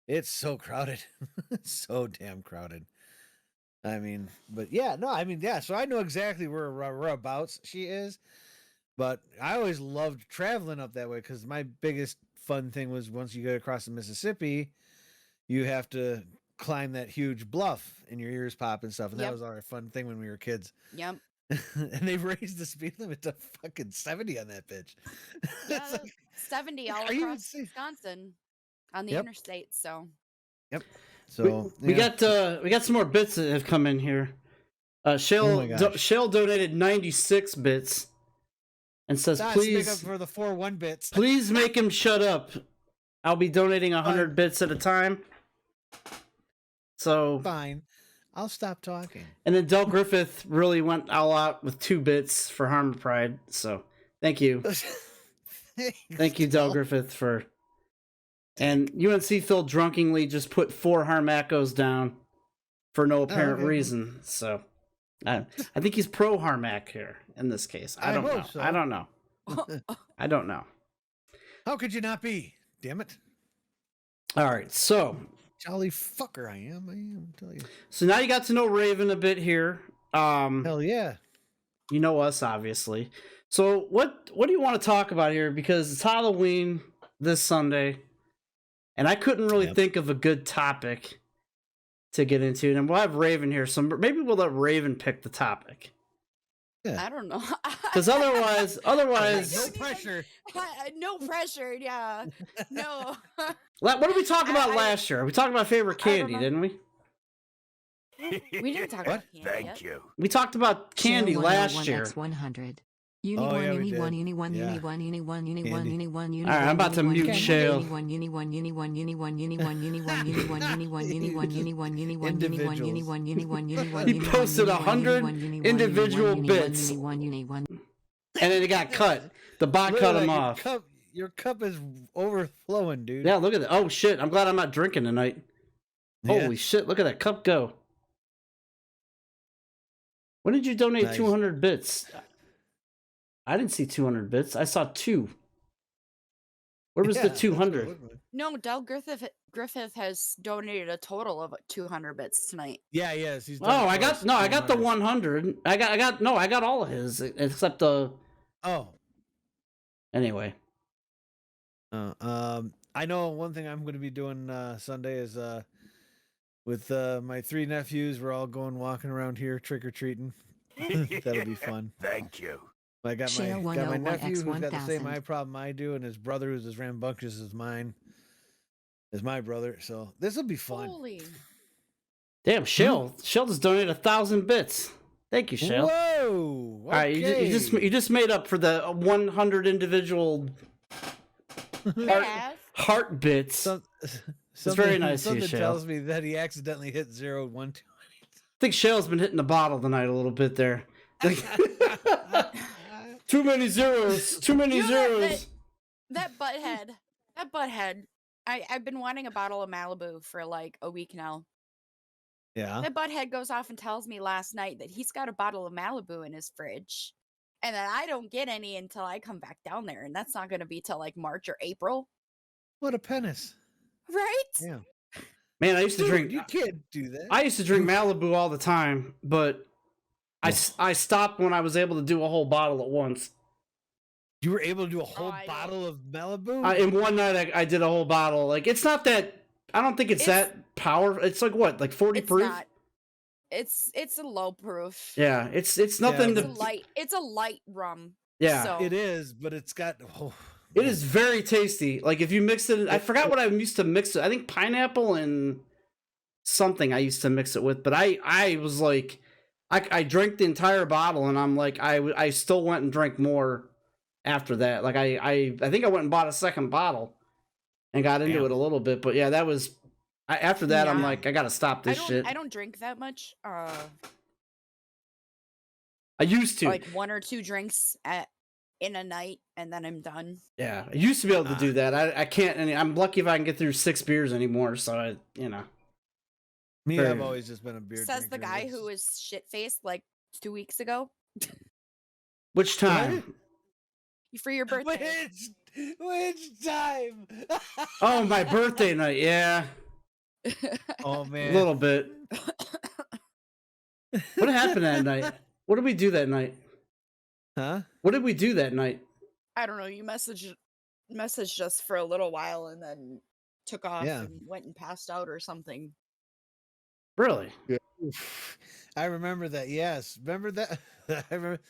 it's so crowded. It's so damn crowded. I mean, but yeah, no, I mean, yeah. So I know exactly whereabouts she is, but I always loved traveling up that way because my biggest fun thing was once you get across the Mississippi, you have to climb that huge bluff and your ears pop and stuff, and that Yep. was our fun thing when we were kids. Yep. And they've raised the speed limit to fucking 70 on that bitch. Yeah, It's like, 70 all are you across insane? Wisconsin on the Yep. interstate. So Yep. So we yeah. got some more bits that have come in here. Shale gosh. Shale donated 96 bits and says, Let's make up please for the 4-1 bits. please make him shut up. I'll be donating 100 bits at a time. So Fine. I'll stop talking. And then Del Griffith really went all out with 2 bits for Harm Pride. So thank you. Thank you, Del Griffith, for. And UNC Phil drunkenly just put 4 Harmacos down for no apparent okay. reason. So I think he's pro Harmac here in this case. I don't know. So. I don't know. I don't know. How could you not be? Damn it. All right. So Jolly fucker I am, tell you. So now you got to know Raven a bit here. Hell yeah. You know us, obviously. So what do you want to talk about here? Because it's Halloween this Sunday, and I couldn't really think of a good topic to get into. And we'll have Raven here, so maybe we'll let Raven pick the topic. Yeah. I don't know. Because otherwise, no pressure. No pressure. Yeah. No. What did we talk about last year? We talked about favorite candy, didn't we? We didn't talk about candy Thank you. We talked about candy last year. X100. Oh, yeah, we did. All right, I'm about to mute Shale. He posted 100 individual bits, and then it got cut. The bot cut him off. Your cup is overflowing, dude. Yeah, look at that. Oh shit! I'm glad I'm not drinking tonight. Yeah. Holy shit! Look at that cup go. When did you donate Nice. 200 bits? I didn't see 200 bits. I saw 2. Where was the that's what it 200? looked like. No, Del Griffith has donated a total of 200 bits tonight. Yeah, yes. He's Oh, done I got the 200. 100. I got all of his except the. Oh. Anyway. I know one thing I'm going to be doing Sunday is with my 3 nephews. We're all going walking around here trick or treating. That'll be fun. Thank you. I got Shale my nephew who's got the same 101X1000. eye problem I do, and his brother who's as rambunctious as mine, is my brother. So this will be fun. Holy. Damn, Shale just donated 1,000 bits. Thank you, Shale. Whoa! All right, you just made up for the 100 individual heart bits. It's very nice of you, Something Shale. tells me that he accidentally hit 0, 1, 2. I think Shale's been hitting the bottle tonight a little bit there. Too many zeros. Too many zeros. That butthead. I've been wanting a bottle of Malibu for like a week now. Yeah. That butthead goes off and tells me last night that he's got a bottle of Malibu in his fridge, and that I don't get any until I come back down there, and that's not going to be till like March or April. What a penis. Right? Yeah. Man, I used to drink. You can't do that. I used to drink Malibu all the time, but I stopped when I was able to do a whole bottle at once. You were able to do a whole I bottle of Malibu? In one night, I did a whole bottle. Like, it's not that. I don't think it's that powerful. It's like what, like 40 It's proof? not. It's a low proof. Yeah, it's nothing It's to. It's a light rum. Yeah, So It is, but it's got. Oh, it is very tasty. Like if you mix it, I forgot what I used to mix it. I think pineapple and something I used to mix it with. But I was like, I drank the entire bottle, and I'm like, I still went and drank more after that. Like I think I went and bought a second bottle and got into it a little bit. But yeah, that was after that. I'm Yeah. like, I gotta stop this shit. I don't drink that much. I used to. Like 1 or 2 drinks in a night, and then I'm done. Yeah, I used to be able to do that. I can't. I'm lucky if I can get through 6 beers anymore. So me, Very- I've always just been a beer Says the drinker. guy who was shit faced like 2 weeks ago Which time? for your birthday. Which time? Oh, my birthday night. Yeah, Oh a man. little bit. What happened that night? What did we do that night? Huh? What did we do that night? I don't know. You messaged us for a little while and then took off Yeah. and went and passed out or something. Really? Yeah. I remember that. Yes, remember that. I remember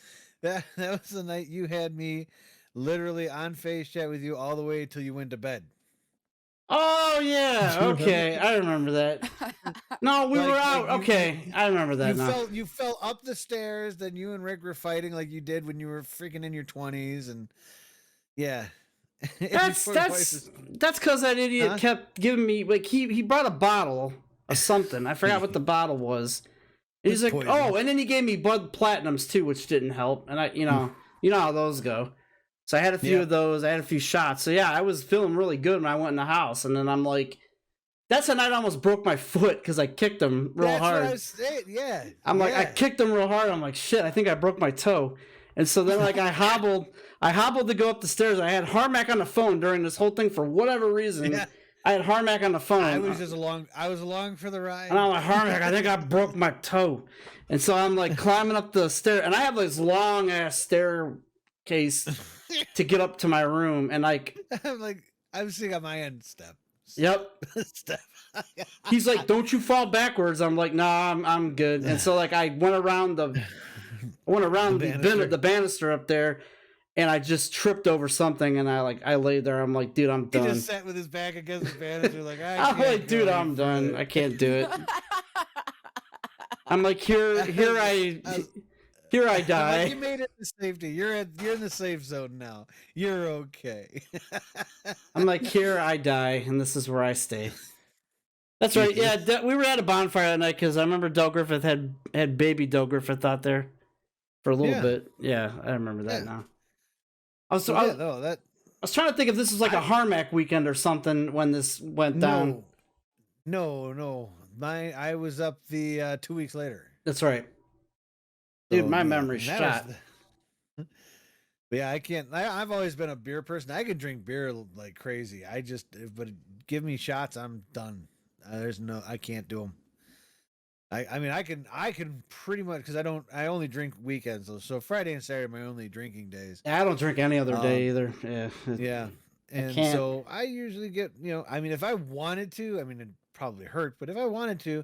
that. That was the night you had me literally on face chat with you all the way till you went to bed. Oh yeah. Do you Okay, I remember that. No, we were out. Okay, I remember that now. You fell up the stairs. Then you and Rick were fighting like you did when you were freaking in your 20s, and yeah. That's because that idiot kept giving me like he brought a bottle of something. I forgot what the bottle was. And he's like, poison. oh, and then he gave me Bud Platinums too, which didn't help. And I, you know how those go. So I had a few of those. I had a few shots. So yeah, I was feeling really good when I went in the house. And then I'm like, that's the night I almost broke my foot because I kicked him real hard. What I was saying. Yeah. I'm like, I kicked him real hard. I'm like, shit, I think I broke my toe. And so then like I hobbled to go up the stairs. I had Harmac on the phone during this whole thing for whatever reason. Yeah. I had Harmac on the phone. I was along for the ride. And I'm like, Harmac, I think I broke my toe. And so I'm like climbing up the stair, and I have this long ass staircase to get up to my room, and like I'm sitting on my end step. Yep. Step. He's like, don't you fall backwards. I'm like, nah, I'm good. And so like I went around the banister up there, and I just tripped over something, and I laid there. I'm like, dude, I'm done. He just sat with his back against the banister, like, I'm like, dude, I'm done. I can't do it. I'm like, here I die. You made it to safety. You're in the safe zone now. You're okay. I'm like, here I die, and this is where I stay. That's right. Yeah, we were at a bonfire that night because I remember Del Griffith had baby Del Griffith out there for a little bit. Yeah, I remember that now. I was trying to think if this was like a Harmac weekend or something when this went down. No. I was up the 2 weeks later. That's right. Dude, my memory's shot. Yeah, I can't. I've always been a beer person. I can drink beer like crazy. But give me shots, I'm done. I can't do them. I mean, I can pretty much, because I only drink weekends. So Friday and Saturday are my only drinking days. I don't drink any other day either. Yeah. And so I usually get, I mean, if I wanted to, I mean, it'd probably hurt, but if I wanted to,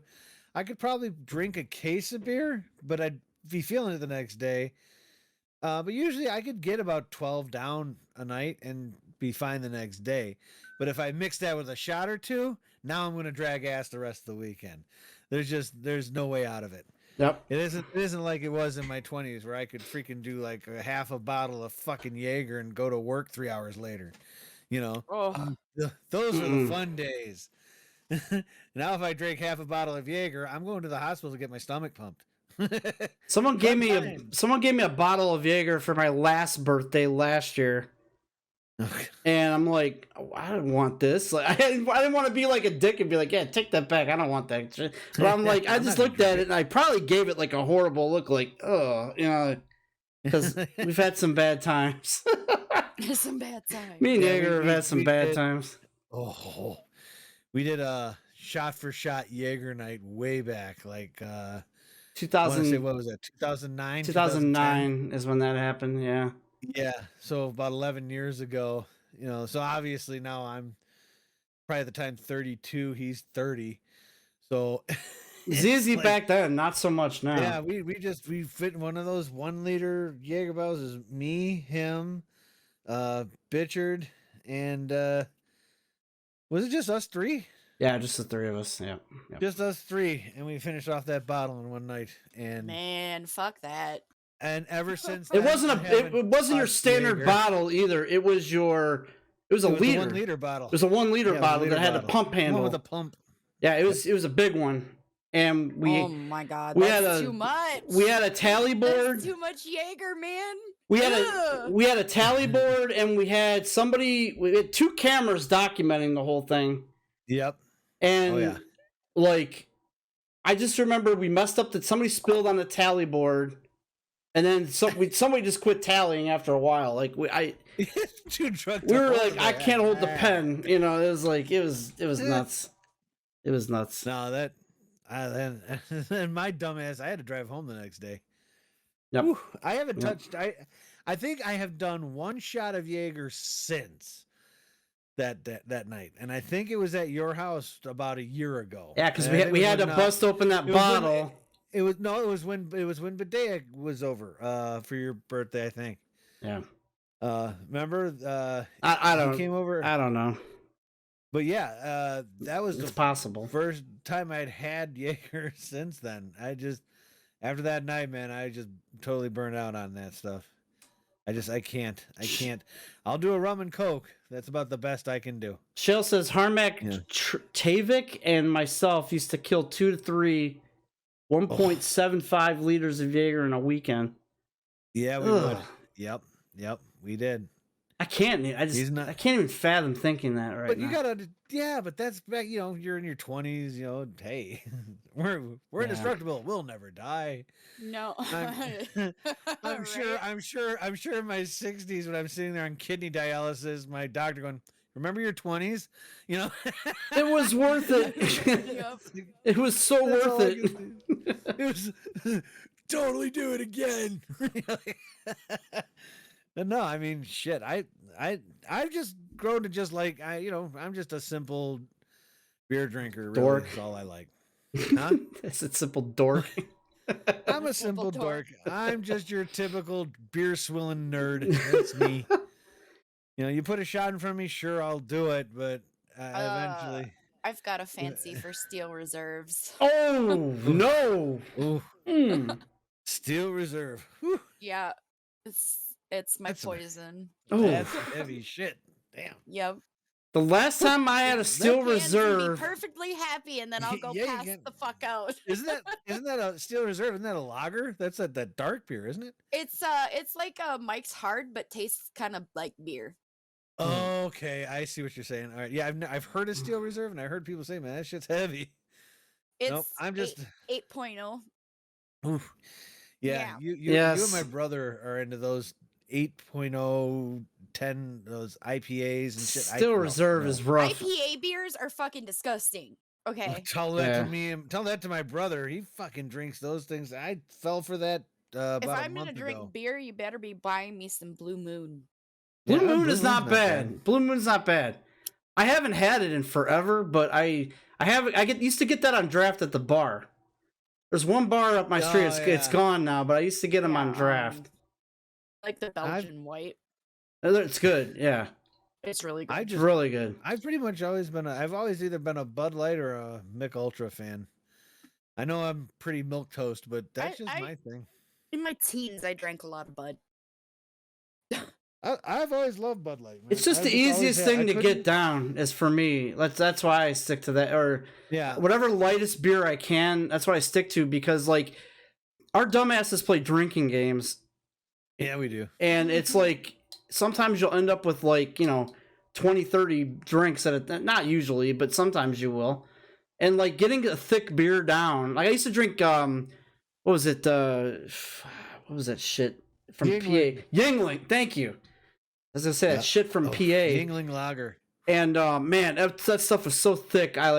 I could probably drink a case of beer, but I'd be feeling it the next day. But usually I could get about 12 down a night and be fine the next day. But if I mix that with a shot or two, now I'm going to drag ass the rest of the weekend. There's no way out of it. Yep. It isn't like it was in my 20s where I could freaking do like a half a bottle of fucking Jaeger and go to work 3 hours later. Those are the fun days. Now if I drink half a bottle of Jaeger, I'm going to the hospital to get my stomach pumped. Someone gave me a bottle of Jaeger for my last birthday last year. Okay. And I'm like, oh, I don't want this. Like, I didn't want to be like a dick and be like, yeah, take that back. I don't want that. But I'm like, I just looked at it and I probably gave it like a horrible look, like, oh, because we've had some bad times. Some bad times. Me and Jaeger have had some bad times. Oh, we did a shot for shot Jaeger night way back, like 2000. What was that? 2009. 2009 is when that happened. Yeah. Yeah. So about 11 years ago, So obviously now I'm probably at the time 32. He's 30. So it's easy back then, not so much now. Yeah, we fit in one of those 1 liter Jaeger bottles. Is me, him, Bitchard, and was it just us three? Yeah, just the three of us. Yeah. Yep. Just us three, and we finished off that bottle in one night. And man, fuck that. And ever since it wasn't your standard bottle either. It was a liter. It was a 1 liter bottle. It was a 1 liter bottle that had a pump handle. With a pump. Yeah, it was a big one. And oh my god, that's too much. We had a tally board. That's too much Jaeger, man. We had a tally board, and we had 2 cameras documenting the whole thing. Yep. And like, I just remember we messed up that somebody spilled on the tally board, and then somebody just quit tallying after a while. Like we were like, I can't hold the pen. It was like it was nuts. It was nuts. No, then my dumbass, I had to drive home the next day. Yep. Whew, I haven't Yep. touched. I think I have done one shot of Jaeger since that night, and I think it was at your house about a year ago. Yeah, because And I think we it was had to when, bust open that it was when- bottle. It was when Badea was over for your birthday, I think. Yeah. Remember? I don't. He came over. I don't know. But yeah, that was It's the possible. first time I'd had Jaeger since then. After that night, man, I just totally burned out on that stuff. I can't. I'll do a rum and coke. That's about the best I can do. Shell says Harmac Yeah. Tavik and myself used to kill 2 to 3, 1.75 liters of Jaeger in a weekend. Yeah, we would. Yep, we did. I can't. I can't even fathom thinking that right But now. you gotta, yeah. But that's back. You're in your 20s. Hey, we're indestructible. We'll never die. No. I'm sure. I'm sure. In my 60s, when I'm sitting there on kidney dialysis, my doctor going, "Remember your 20s?" It was worth it. Yep. It was so That's worth all I it. could do. It was totally do it again. But no, I mean, shit. I've just grown to just like I'm just a simple beer drinker. Really. Dork. That's all I like. Huh? That's a simple dork. I'm a simple dork. I'm just your typical beer swilling nerd. That's me. You put a shot in front of me, sure, I'll do it, but eventually. I've got a fancy for steel reserves. Oh no! Ooh, Mm. Steel Reserve. Whew, Yeah, it's my That's a- poison. Oh, that's heavy shit. Damn. Yep. the last time I had a steel Cans can be reserve. perfectly happy, and then I'll go Yeah, you pass can. the fuck out. Isn't that a Steel Reserve? Isn't that a lager? That's that dark beer, isn't it? It's like Mike's Hard, but tastes kind of like beer. Okay, I see what you're saying. All right, yeah, I've heard of Steel Reserve, and I heard people say, "Man, that shit's heavy." It's Nope, I'm just 8.0. Oof. Yeah, Yeah. you Yes. and my brother are into those 8.0, 10, those IPAs and shit. Steel reserve is rough. IPA beers are fucking disgusting. Okay. Tell that Yeah. to me. Tell that to my brother. He fucking drinks those things. I fell for that about If a I'm month gonna drink ago. beer, you better be buying me some Blue Moon. Blue Yeah, Moon Blue is not Moon's bad. Blue Moon's not bad. I haven't had it in forever, but I used to get that on draft at the bar. There's one bar up my street. Oh, It's yeah. gone now, but I used to get them on Yeah, draft. Like the Belgian white. It's good. Yeah, It's really good. it's really good. I've pretty much always been. I've always either been a Bud Light or a Mick Ultra fan. I know I'm pretty milk toast, but that's just my thing. In my teens, I drank a lot of Bud. I've always loved Bud Light. Man. It's just I've the always easiest had- thing I to couldn't- get down is for me. That's why I stick to that, or Yeah, whatever lightest beer I can. That's what I stick to, because like our dumbasses play drinking games, yeah, we do. and it's like sometimes you'll end up with 20, 30 drinks at a, not usually, but sometimes you will. And like getting a thick beer down. Like I used to drink what was it? What was that shit from Yingling. PA? Yingling. Thank you. As I said, Yeah. shit from Oh, PA. Yingling Lager. And man, that stuff was so thick. At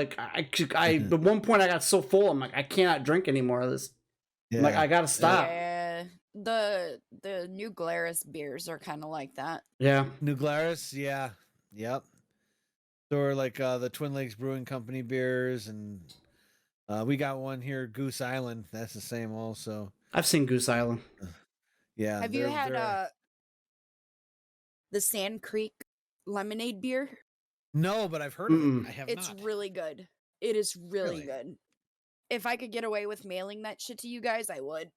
one point I got so full. I'm like, I cannot drink any more of this. Yeah. I'm like, I gotta stop. Yeah. The New Glarus beers are kind of like that. Yeah. New Glarus, yeah, yep. Or like the Twin Lakes Brewing Company beers, and we got one here, Goose Island. That's the same also. I've seen Goose Island. Yeah. Have you they're- had they're- the Sand Creek lemonade beer? No, but I've heard of Mm-mm. it. I have It's not. really good. It is really Really? good. If I could get away with mailing that shit to you guys, I would.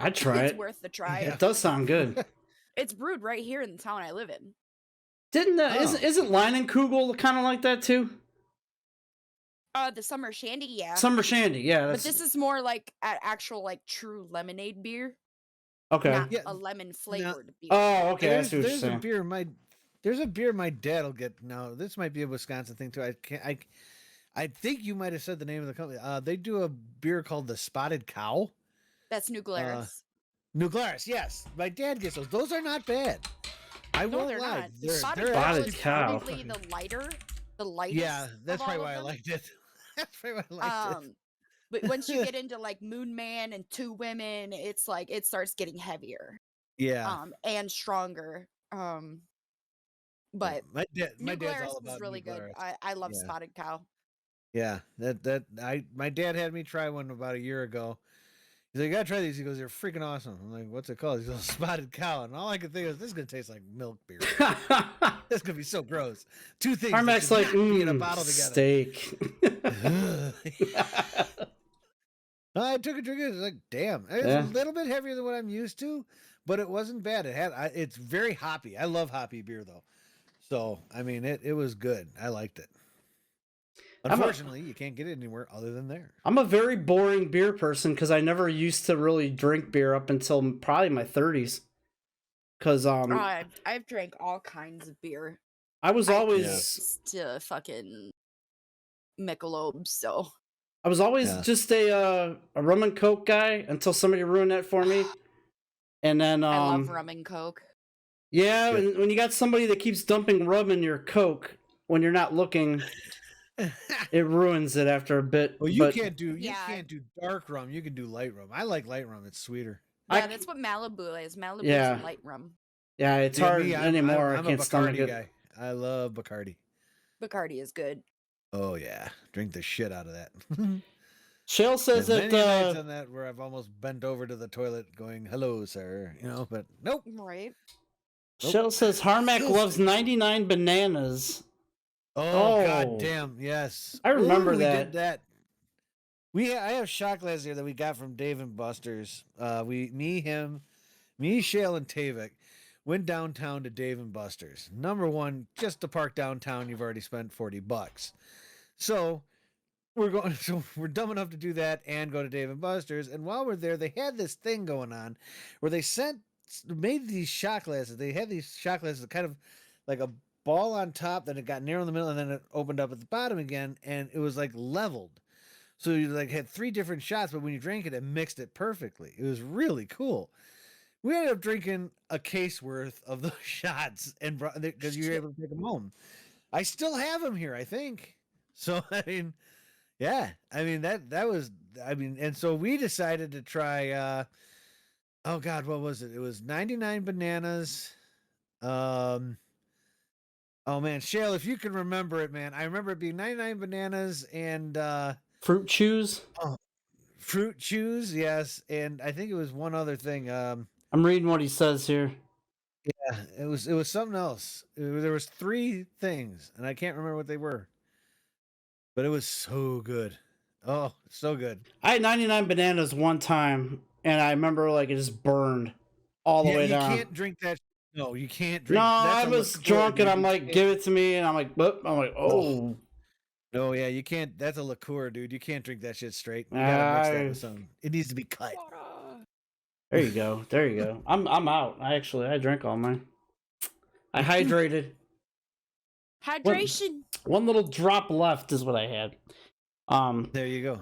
I'd try It's it. worth the try. Yeah. It does sound good. It's brewed right here in the town I live in. Didn't Oh. isn't Leinenkugel kind of like that too? The Summer Shandy, yeah. Summer Shandy, yeah. But That's, this is more like an actual like true lemonade beer, okay. not Yeah, a lemon flavored beer. Oh, okay. I There's, see what you're there's a saying. beer there's a beer my dad'll get now. This might be a Wisconsin thing too. I think you might have said the name of the company. They do a beer called the Spotted Cow. That's New Glarus. New Glarus, yes. My dad gets those. Those are not bad. I No, won't they're lie. not. They're Spotted Spotted Cow actually- is Cow. probably the lightest. Yeah, that's of probably all why I of them. liked it. That's probably why I liked it. But once you get into like Moon Man and Two Women, it's like it starts getting heavier. Yeah. And stronger. But my dad's Glarus all was about really New good. Glarus. I love Yeah. Spotted Cow. Yeah, my dad had me try one about a year ago. He's like, "You gotta try these." He goes, "They're freaking awesome." I'm like, "What's it called?" He goes, "Spotted Cow." And all I could think was, "This is gonna taste like milk beer. This is gonna be so gross." Two things that Harmac's should like, not be in a bottle together. steak. I took a drink. It was like, damn, it's Yeah. a little bit heavier than what I'm used to, but it wasn't bad. It's very hoppy. I love hoppy beer though, so I mean, it was good. I liked it. Unfortunately, you can't get it anywhere other than there. I'm a very boring beer person because I never used to really drink beer up until probably my 30s. Because I've drank all kinds of beer. I was always to fucking Michelob, so I was always just a rum and coke guy until somebody ruined that for me. And then I love rum and coke. Yeah, when you got somebody that keeps dumping rum in your coke when you're not looking, it ruins it after a bit. Well, you can't do dark rum. You can do light rum. I like light rum. It's sweeter. Yeah, that's what Malibu is. Malibu is light rum. Yeah, it's hard anymore. I'm I can't a stomach Bacardi it. guy. I love Bacardi. Bacardi is good. Oh yeah, drink the shit out of that. Shale says There's that many nights on that where I've almost bent over to the toilet going, "Hello, sir," but nope. Right. Shale says Harmac loves 99 bananas. Oh god damn, yes. I remember that. We did that. I have shot glasses here that we got from Dave and Buster's. Me, Shale, and Tavik went downtown to Dave and Buster's. Number one, just to park downtown, you've already spent $40. So we're dumb enough to do that and go to Dave and Buster's. And while we're there, they had this thing going on where they made these shot glasses. They had these shot glasses kind of like a ball on top, then it got narrow in the middle, and then it opened up at the bottom again, and it was like leveled. So you like had 3 different shots, but when you drank it, it mixed it perfectly. It was really cool. We ended up drinking a case worth of those shots, and because you were able to take them home. I still have them here, I think. So I mean, yeah, I mean that was, I mean, and so we decided to try. Oh God, what was it? It was 99 bananas. Oh man, Shale, if you can remember it, man, I remember it being 99 bananas and Fruit chews. Oh, fruit chews, yes, and I think it was one other thing. I'm reading what he says here. Yeah, it was something else. There was 3 things, and I can't remember what they were. But it was so good. Oh, so good. I had 99 bananas one time, and I remember like it just burned all the way down. You can't drink that. No, you can't drink. No, that's I was drunk, and I'm like, give it to me, and I'm like, oh. No, yeah, you can't. That's a liqueur, dude. You can't drink that shit straight. You gotta mix that with something. It needs to be cut. There you go. There you go. I'm out. I drank all mine. I hydrated. Hydration. One little drop left is what I had. There you go.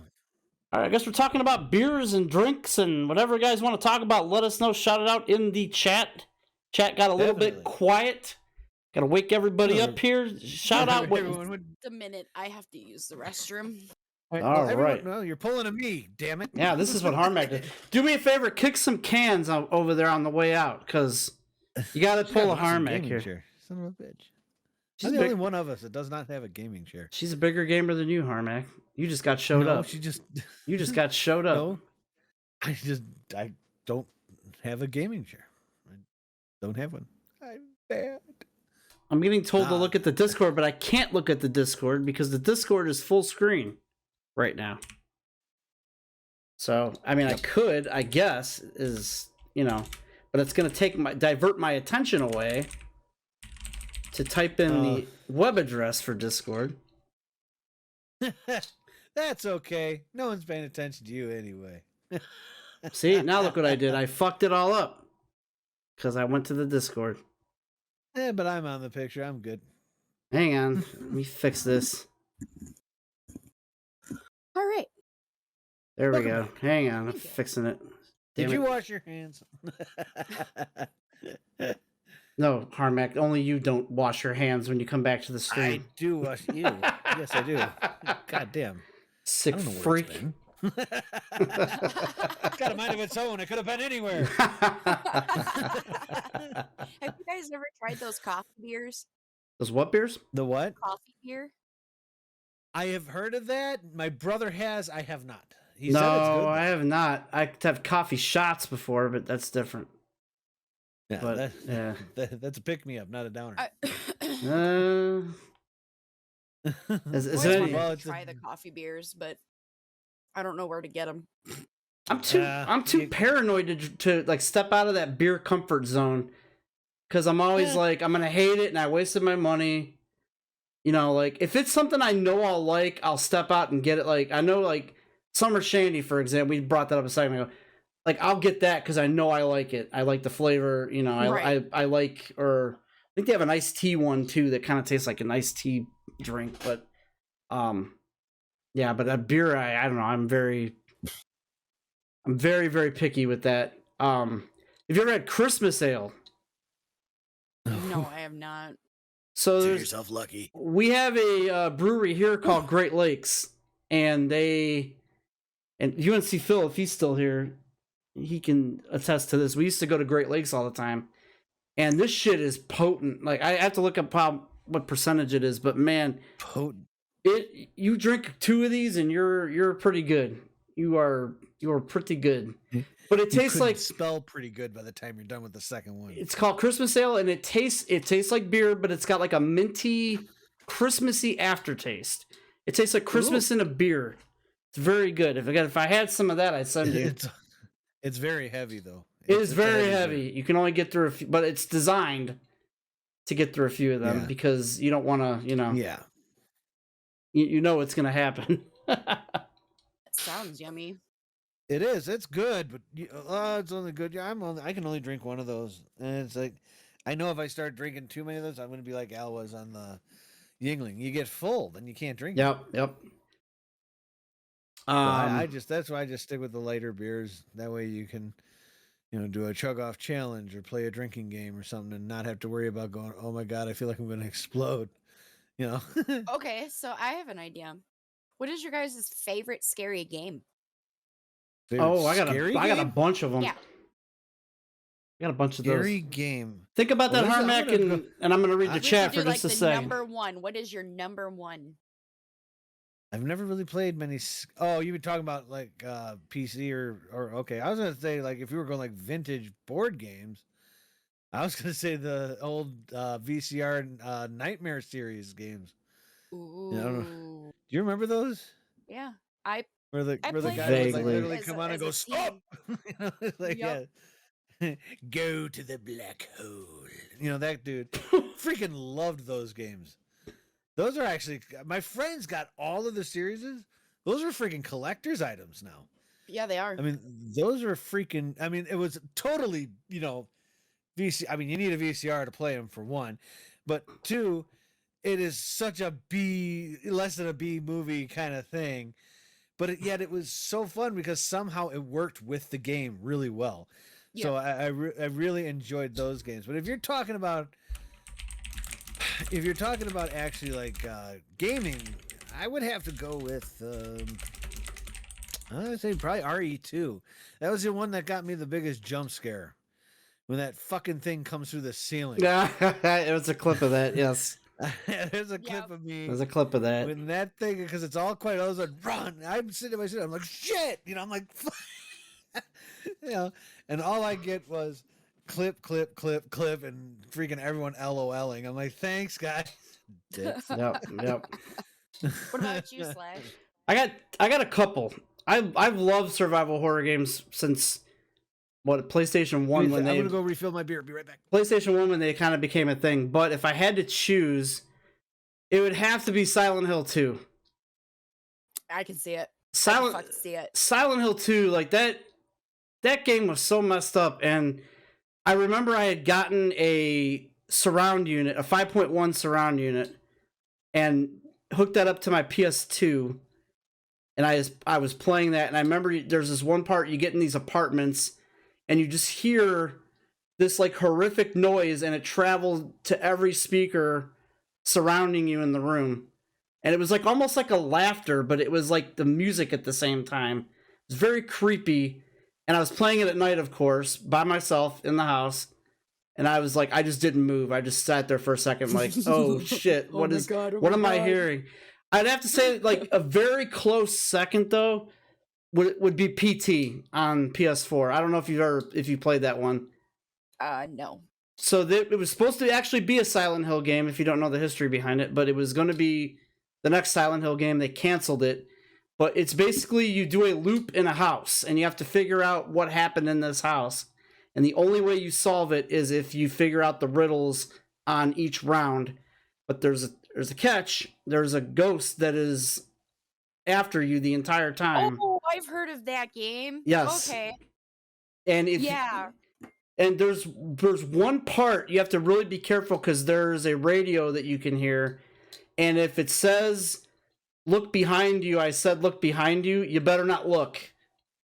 All right, I guess we're talking about beers and drinks and whatever you guys want to talk about. Let us know. Shout it out in the chat. Chat got a little bit quiet. Got to wake everybody up here. Shout out. The minute I have to use the restroom. All right. No, you're pulling a me, damn it. Yeah, this is what Harmac did. Do me a favor, kick some cans over there on the way out, because you got to pull a Harmac here. Chair. Son of a bitch. She's the only one of us that does not have a gaming chair. She's a bigger gamer than you, Harmac. You just got showed up. You just got showed up. No, I don't have a gaming chair. I don't have one. I'm bad. I'm getting told to look at the Discord, but I can't look at the Discord because the Discord is full screen right now. So, I mean, I could, I guess, but it's going to divert my attention away to type in the web address for Discord. That's okay. No one's paying attention to you anyway. See, now look what I did. I fucked it all up because I went to the Discord. Yeah, but I'm on the picture. I'm good. Hang on. Let me fix this. All right. There we go. Hang on. I'm fixing it. Did you wash your hands? No, Harmac, only you don't wash your hands when you come back to the stream. I do wash you. Yes, I do. God damn. Sick freak. It's got a mind of its own. It could have been anywhere. Have you guys ever tried those coffee beers? Those what beers? The what? Coffee beer? I have heard of that. My brother has. I have not. He said it's No, good. I have not. I have coffee shots before, but that's different. Yeah, But yeah, that's a pick me up, not a downer. Is I it always any- wanted to try the coffee beers, but I don't know where to get them. I'm too paranoid to like step out of that beer comfort zone, because I'm always like, I'm gonna hate it and I wasted my money. You know, like if it's something I know I'll like, I'll step out and get it. Like I know, like Summer Shandy, for example, we brought that up a second ago. Like I'll get that because I know I like it. I like the flavor. You know, I like, or I think they have an iced tea one too that kind of tastes like an iced tea drink. But yeah, but a beer, I don't know. I'm very very picky with that. Have you ever had Christmas ale? No, I have not. So Consider there's, yourself lucky. we have a brewery here called Great Lakes, and UNC Phil, if he's still here, he can attest to this. We used to go to Great Lakes all the time, and this shit is potent. Like I have to look up what percentage it is, but man, Potent. you drink 2 of these and you're pretty good. You are pretty good. But it tastes like spell pretty good by the time you're done with the second one. it's called Christmas ale, and it tastes like beer, but it's got like a minty, Christmassy aftertaste. It tastes like Christmas in a beer. It's very good. If I had some of that, I'd send you. It's very heavy though. It is very heavy. You can only get through a few, but it's designed to get through a few of them because you don't want to, you know. Yeah. You know what's gonna happen. That sounds yummy. It is. It's good, but it's only good. Yeah, I can only drink one of those, and it's like, I know if I start drinking too many of those, I'm gonna be like Al was on the Yingling. You get full, then you can't drink. Yep. That's why I just stick with the lighter beers. That way you can, do a chug off challenge or play a drinking game or something, and not have to worry about going, oh my god, I feel like I'm gonna explode. Okay, so I have an idea. What is your guys' favorite scary game? I got a bunch of them. Yeah. I got a bunch of Scary those. game. Think about that, Harmac, and I'm going to read the chat for just a second. Number one. What is your number one? I've never really played many. Oh, you were talking about like PC or okay. I was gonna say like if you were going like vintage board games, I was gonna say the old VCR Nightmare series games. Ooh. Do you remember those? Yeah, Where the guy would like Vaguely. literally come on and go stop. Like Yep. yeah, go to the black hole. That dude freaking loved those games. Those are actually my friends got all of the series. Those are freaking collector's items now. Yeah, they are. I mean, those are freaking. I mean, it was totally VC. I mean, you need a VCR to play them for one, but two, it is such a B, less than a B movie kind of thing. But yet it was so fun because somehow it worked with the game really well. Yeah. So I really enjoyed those games. But if you're talking about actually like gaming, I would have to go with I'd say probably RE2. That was the one that got me the biggest jump scare when that fucking thing comes through the ceiling. Yeah, it was a clip of that. Yes, there's a clip of me. there's a clip of that. When that thing, because it's all quiet, I was like, run. I'm sitting in my seat. I'm like, shit. I'm like, and all I get was clip, clip, clip, clip, and freaking everyone LOLing. I'm like, thanks, guys. Dicks. Yep. What about you, Slash? I got a couple. I've loved survival horror games since PlayStation 1 when I'm gonna go refill my beer. Be right back. PlayStation 1 when they kind of became a thing. But if I had to choose, it would have to be Silent Hill 2. I can see it. Silent Hill 2, like that game was so messed up, and I remember I had gotten a surround unit, a 5.1 surround unit, and hooked that up to my PS2, and I was playing that, and I remember there's this one part you get in these apartments, and you just hear this like horrific noise, and it traveled to every speaker surrounding you in the room. And it was like almost like a laughter, but it was like the music at the same time. was very creepy, and I was playing it at night, of course, by myself in the house. And I was like, I just didn't move. I just sat there for a second, like, oh shit, Oh my God, oh what my am I God. hearing? I'd have to say, like, a very close second though would be PT on PS4. I don't know if you played that one. No. So it was supposed to actually be a Silent Hill game, if you don't know the history behind it, but it was going to be the next Silent Hill game. They canceled it. But it's basically you do a loop in a house, and you have to figure out what happened in this house. And the only way you solve it is if you figure out the riddles on each round. But there's a catch. There's a ghost that is after you the entire time. Oh, I've heard of that game. Yes. Okay. And and there's one part you have to really be careful because there's a radio that you can hear, and if it says look behind you, I said look behind you, you better not look,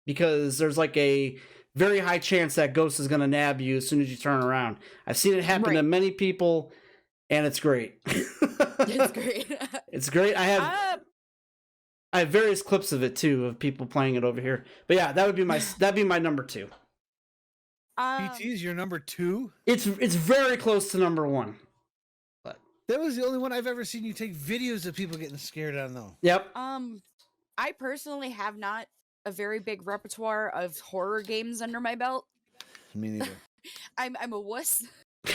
because there's like a very high chance that ghost is going to nab you as soon as you turn around. I've seen it happen to many people, and it's great. It's great. It's great. I have various clips of it too, of people playing it over here. But yeah, that'd be my number 2. PT's your number 2? It's very close to number 1. But that was the only one I've ever seen you take videos of people getting scared on, though. Yep. I personally have not a very big repertoire of horror games under my belt. Me neither. I'm a wuss.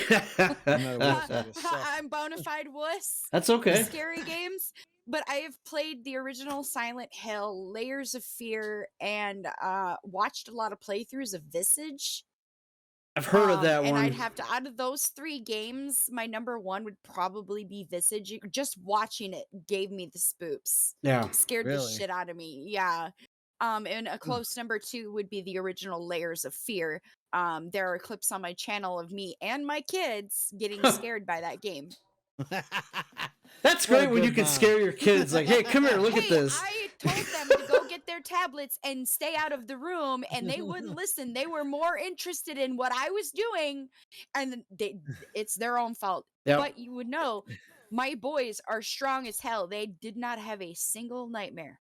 I'm not a wuss. I'm bona fide wuss. That's okay. Scary games. But I have played the original Silent Hill, Layers of Fear, and watched a lot of playthroughs of Visage. I've heard of that and one. I'd have to, out of those 3 games, my number 1 would probably be Visage. Just watching it gave me the spoops. Yeah. Scared the shit out of me. Yeah. And a close number 2 would be the original Layers of Fear. There are clips on my channel of me and my kids getting scared by that game. That's great when you can scare your kids. Like, hey, come here, look at this. I told them to go get their tablets and stay out of the room, and they wouldn't listen. They were more interested in what I was doing, and it's their own fault. Yep. But you would know, my boys are strong as hell. They did not have a single nightmare.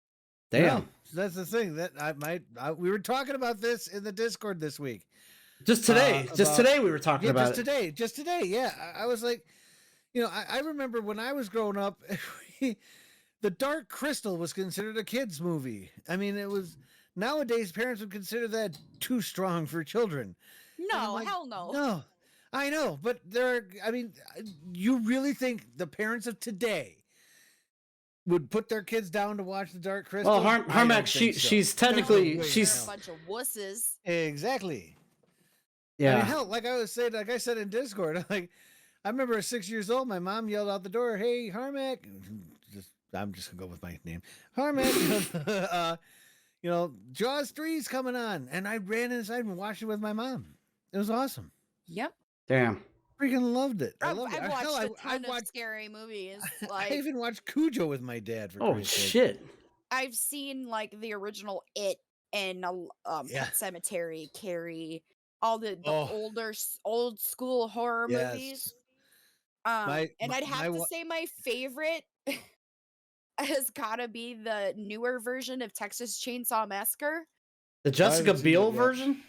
Damn. No, that's the thing. That we were talking about this in the Discord this week. Just today. Today we were talking about it. Just today. Yeah. I was like, I remember when I was growing up, The Dark Crystal was considered a kid's movie. I mean, it was, nowadays parents would consider that too strong for children. No, like, hell no. No, I know, but you really think the parents of today would put their kids down to watch The Dark Crystal? Well, Harmac, she's technically, she's a bunch of wusses. Exactly. Yeah. I mean, hell, like I said in Discord, I remember at 6 years old, my mom yelled out the door, "Hey, Harmac," I'm just gonna go with my name, Harmac. Jaws 3's coming on, and I ran inside and watched it with my mom. It was awesome. Yep. Damn. Freaking loved it. I've watched a ton of scary movies. Like, I even watched Cujo with my dad. Oh shit! I've seen like the original It and Pet Cemetery, Carrie, all the old school horror movies. And I'd have to say my favorite has gotta be the newer version of Texas Chainsaw Massacre. The Jessica Biel version?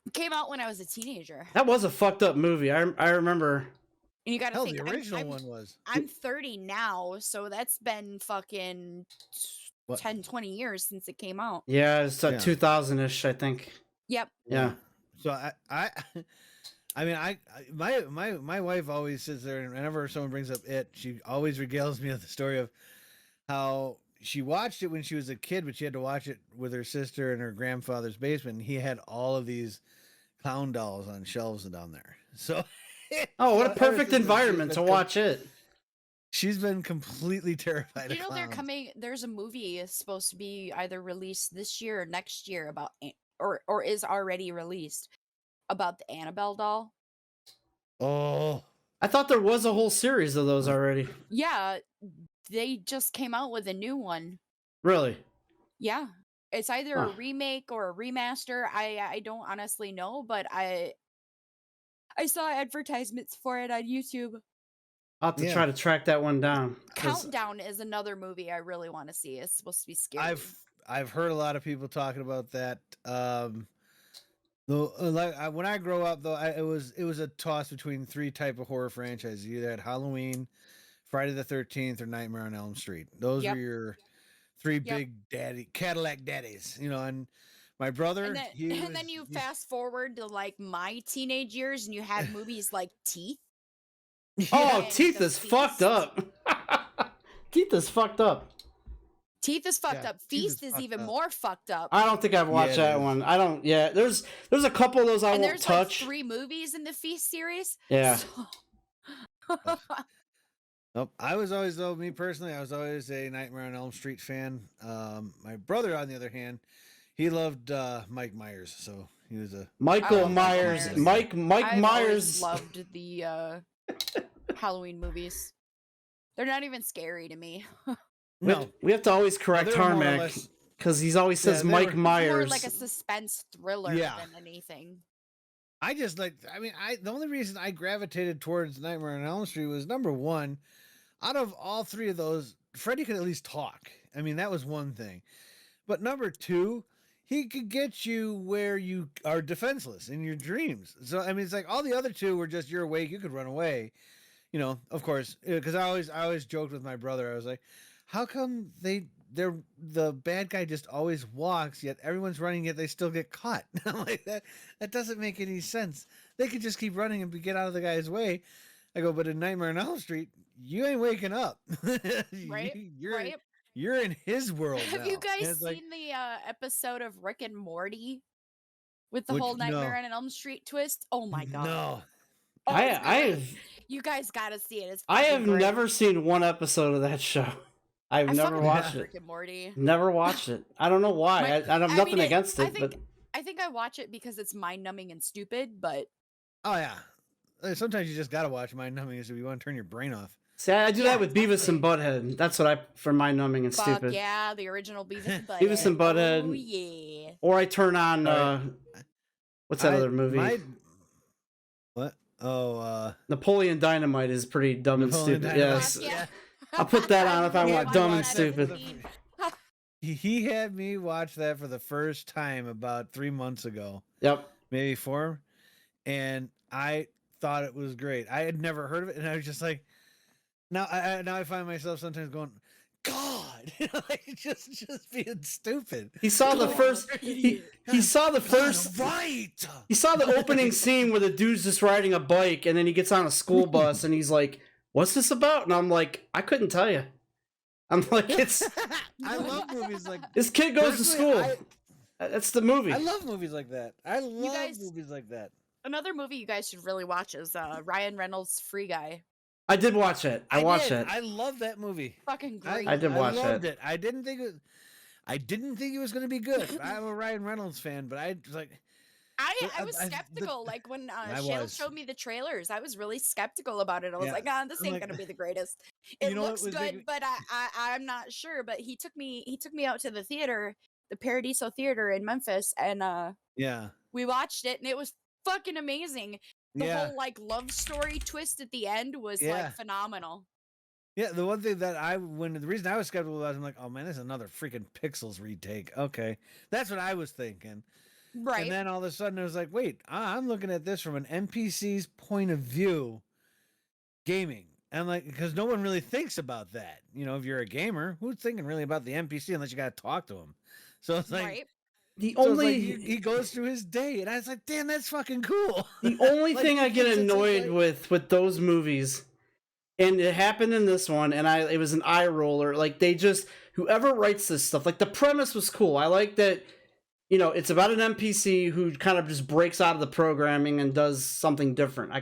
It came out when I was a teenager. That was a fucked up movie. I remember. And you gotta think, the original one was. I'm 30 now, so that's been fucking 10, 20 years since it came out. Yeah, it's 2000-ish, I think. Yep. Yeah. So my wife always sits there, and whenever someone brings up It, she always regales me of the story of how she watched it when she was a kid, but she had to watch it with her sister in her grandfather's basement, and he had all of these clown dolls on shelves down there. So, what a perfect environment to watch it. She's been completely terrified. You know, there's a movie supposed to be either released this year or next year about, or is already released, about the Annabelle doll. Oh, I thought there was a whole series of those already. Yeah, they just came out with a new one. Really? Yeah. It's either a remake or a remaster. I don't honestly know, but I saw advertisements for it on YouTube. I'll have to Yeah. try to track that one down. 'cause Countdown is another movie I really want to see. It's supposed to be scary. I've heard a lot of people talking about that. Though, when I grow up, though, it was a toss between three type of horror franchises. You either had Halloween, Friday the 13th, or Nightmare on Elm Street. Those Yep. were your three Yep. big Cadillac daddies. And my brother, And then you fast forward to like my teenage years, and you had movies like Teeth. Oh, and Teeth The is fucked Feast. up. Teeth is fucked up. Teeth is fucked Yeah, up. Teeth Feast is is fucked even up. more fucked up. I don't think I've watched Yeah, it that is. one. I don't. Yeah, there's a couple of those I and won't there's touch. like 3 movies in the Feast series. Yeah. So- Nope. I was always, though, me personally, I was always a Nightmare on Elm Street fan. My brother, on the other hand, he loved Mike Myers, so he was a Michael love Michael Myers. Myers. Mike I've Myers. always loved the Halloween movies. They're not even scary to me. no. We have to always correct they're more or Harmac less- because he's always says Yeah, they Mike were- More Myers. like a suspense thriller Yeah. than anything. I just like. I mean, the only reason I gravitated towards Nightmare on Elm Street was number one. Out of all three of those, Freddy could at least talk. I mean, that was one thing. But number two, he could get you where you are defenseless in your dreams. So I mean, it's like all the other two were just you're awake, you could run away. Of course, because I always joked with my brother. I was like, how come they're the bad guy just always walks, yet everyone's running, yet they still get caught? I'm like, that doesn't make any sense. They could just keep running and get out of the guy's way. I go, but in Nightmare on Elm Street, you ain't waking up. Right? You're in his world. Have now. you And guys it's like, seen the episode of Rick and Morty with the Which- whole Nightmare no. on Elm Street twist? Oh my god! No. Oh, it's great. I've You guys gotta see it. It's I fucking have great. never seen one episode of that show. I've I never fucking watched love it. Rick and Morty. Never watched it. I don't know why. My- I have I nothing mean, against it, I think I watch it because it's mind numbing and stupid, but Oh yeah. Sometimes you just gotta watch mind numbing if you want to turn your brain off. see, I do Yeah, that with Beavis and Butthead. That's what I for mind numbing and fuck stupid. yeah, the original Beavis and Butthead. Beavis and Butthead. Oh yeah. Or I turn on Alright. what's that other movie? What? Oh, Napoleon Dynamite is pretty dumb Napoleon and stupid. Dynamite. Yes. Fuck yeah. I'll put that on if I Yeah, want I dumb and watched that for stupid. he had me watch that for the first time about 3 months ago, Yep. maybe 4, and I thought it was great. I had never heard of it, and I was just like, now I find myself sometimes going, God, like just being stupid. He saw the first he saw the first right. he saw the opening scene where the dude's just riding a bike and then he gets on a school bus and he's like, "What's this about?" And I'm like, "I couldn't tell you." I'm like, "It's I love movies like this kid goes to school." Personally, That's the movie. I love movies like that. I love guys- movies like that. Another movie you guys should really watch is Ryan Reynolds' Free Guy. I did watch it. I watched did. it. I love that movie. Fucking great. I did watch loved it. I didn't think it was going to be good. I'm a Ryan Reynolds fan, but I was like, I was I- the- skeptical. Like when I Shale was. showed me the trailers, I was really skeptical about it. I was Yeah. like, this I'm ain't like- gonna be the greatest. You It know what looks was good, making- but I'm not sure. But he took me out to the theater, the Paradiso Theater in Memphis, and yeah, we watched it, and it was fucking amazing. The yeah, whole like love story twist at the end was Yeah. like phenomenal. yeah. The one thing that the reason I was skeptical was I'm like, oh man, this is another freaking Pixels retake. Okay, that's what I was thinking. Right. And then all of a sudden it was like, wait, I'm looking at this from an NPC's point of view, gaming. And like, because no one really thinks about that. If you're a gamer, who's thinking really about the NPC unless you got to talk to him? So it's like, right. The so it's only like he goes through his day, and I was like, damn, that's fucking cool. the only Like, thing I get it's just annoyed like- with those movies, and it happened in this one, and it was an eye roller. Like they just whoever writes this stuff, like the premise was cool. I like that. It's about an NPC who kind of just breaks out of the programming and does something different. I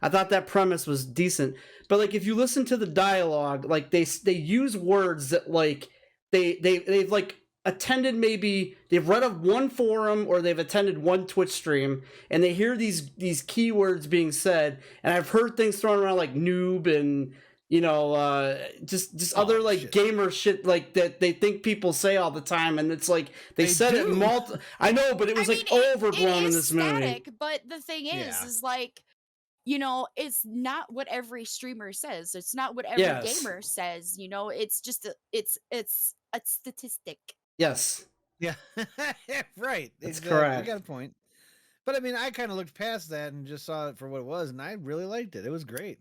thought that premise was decent, but like if you listen to the dialogue, like they use words that like they've like attended, maybe they've read of one forum or they've attended one Twitch stream, and they hear these keywords being said, and I've heard things thrown around like noob and just other like shit. gamer shit like that they think people say all the time, and it's like they said do. it I know, but it was I like mean, it overblown in is this movie. static, but the thing Yeah. is like it's not what every streamer says. It's not what every Yes. gamer says. It's just it's a statistic. Yes. Yeah, right. That's Exactly. correct. You got a point. But I mean, I kind of looked past that and just saw it for what it was, and I really liked it. It was great.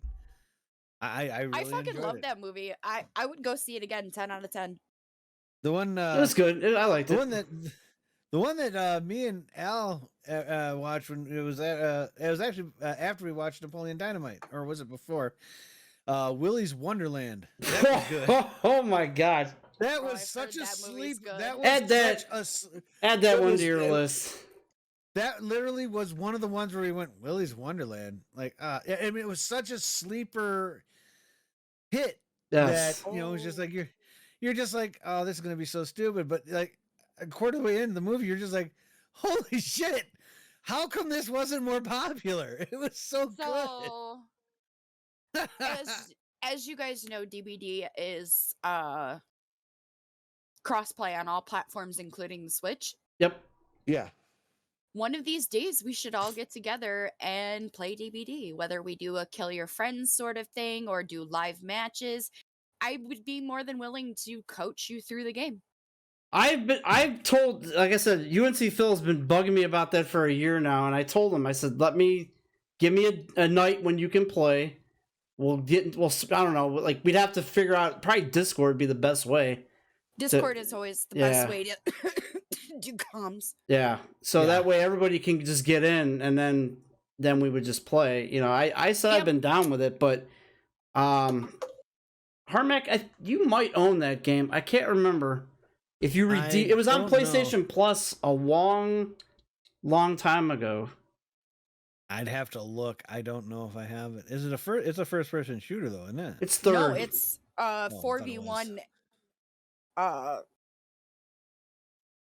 I really I fucking enjoyed love it. that movie. I would go see it again. 10 out of 10. The one It was good. I liked the it. one that me and Al watched when it was actually after we watched Napoleon Dynamite, or was it before? Willy's Wonderland. That was good. Oh my god. That Oh, was I've such heard a that movie's sleep. good. That was Add that- such a s- Add that It one was- to your it- list. That literally was one of the ones where we went Willy's Wonderland. Like, I mean, it was such a sleeper hit Yes. that it's just like you're just like, oh, this is gonna be so stupid. But like a quarter way into the movie, you're just like, holy shit! How come this wasn't more popular? It was so So, good. as you guys know, DBD is crossplay on all platforms, including the Switch. Yep. Yeah. One of these days, we should all get together and play DBD, whether we do a kill your friends sort of thing or do live matches. I would be more than willing to coach you through the game. I've told, like I said, UNC Phil's been bugging me about that for a year now, and I told him, I said, give me a night when you can play. I don't know, like we'd have to figure out, probably Discord would be the best way. Discord is always the best way to do comms. Yeah, so Yeah. that way everybody can just get in, and then we would just play. I said I've been down with it, but Harmac, you might own that game. I can't remember if you redeem. It was on don't know. PlayStation Plus a long time ago. I'd have to look. I don't know if I have it. Is it it's a first person shooter though, isn't it? It's third. No, it's I thought it 4v1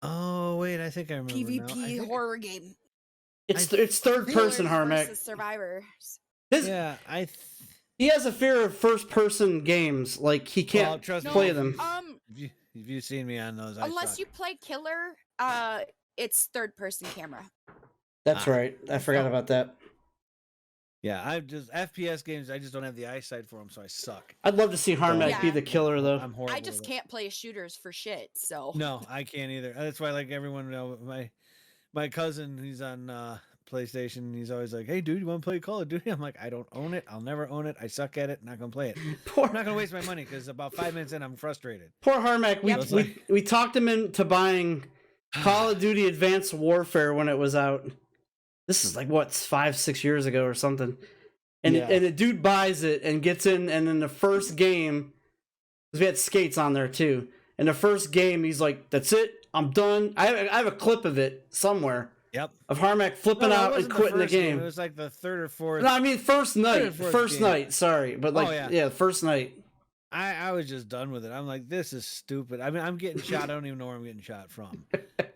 Oh wait, I think I remember now. PvP horror game. it's third person, Killers Harmac. versus survivors. Yeah, He has a fear of first person games. Like he can't trust me, play if them. If you've seen me on those, Unless you play Killer, it's third person camera. That's right. I forgot about that. Yeah, I just FPS games. I just don't have the eyesight for them, so I suck. I'd love to see Harmac Yeah. be the killer, though. I'm horrible. I just with can't play shooters for shit. So No, I can't either. That's why, like everyone, my cousin, he's on PlayStation. He's always like, "Hey, dude, you want to play Call of Duty?" I'm like, "I don't own it. I'll never own it. I suck at it. Not gonna play it. Poor, I'm not gonna waste my money because about 5 minutes in, I'm frustrated." poor Harmac. We talked him into buying Call of Duty Advanced Warfare when it was out. This is like what 5-6 years ago or something. And the dude buys it and gets in, and in the first game, because we had skates on there too. In the first game, he's like, "That's it. I'm done." I have a clip of it somewhere. Yep. Of Harmac flipping out and quitting the game. It was like the third or fourth. No, I mean first night. First game. night. Sorry, but like first night. I was just done with it. I'm like, this is stupid. I mean, I'm getting shot. I don't even know where I'm getting shot from.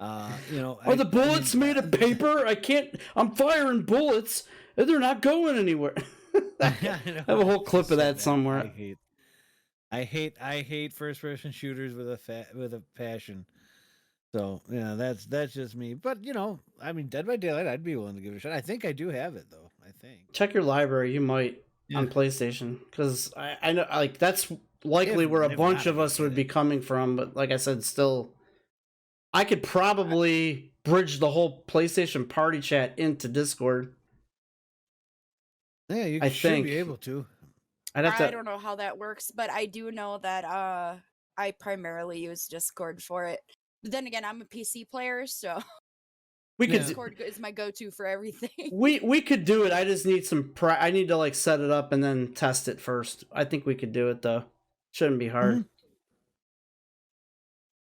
Are the bullets made of paper? I can't. I'm firing bullets, and they're not going anywhere. I have a whole clip of that somewhere. I hate first person shooters with a passion. So yeah, that's just me. But I mean, Dead by Daylight, I'd be willing to give it a shot. I think I do have it though. I think. Check your library. You might on PlayStation, because I know like that's likely where a bunch of us would be coming from. But like I said, still, I could probably bridge the whole PlayStation party chat into Discord. Yeah, you I should think. be able to. I don't know how that works, but I do know that I primarily use Discord for it. But then again, I'm a PC player, so we could Discord is my go-to for everything. we could do it. I just need some I need to like set it up and then test it first. I think we could do it though. Shouldn't be hard. Mm-hmm.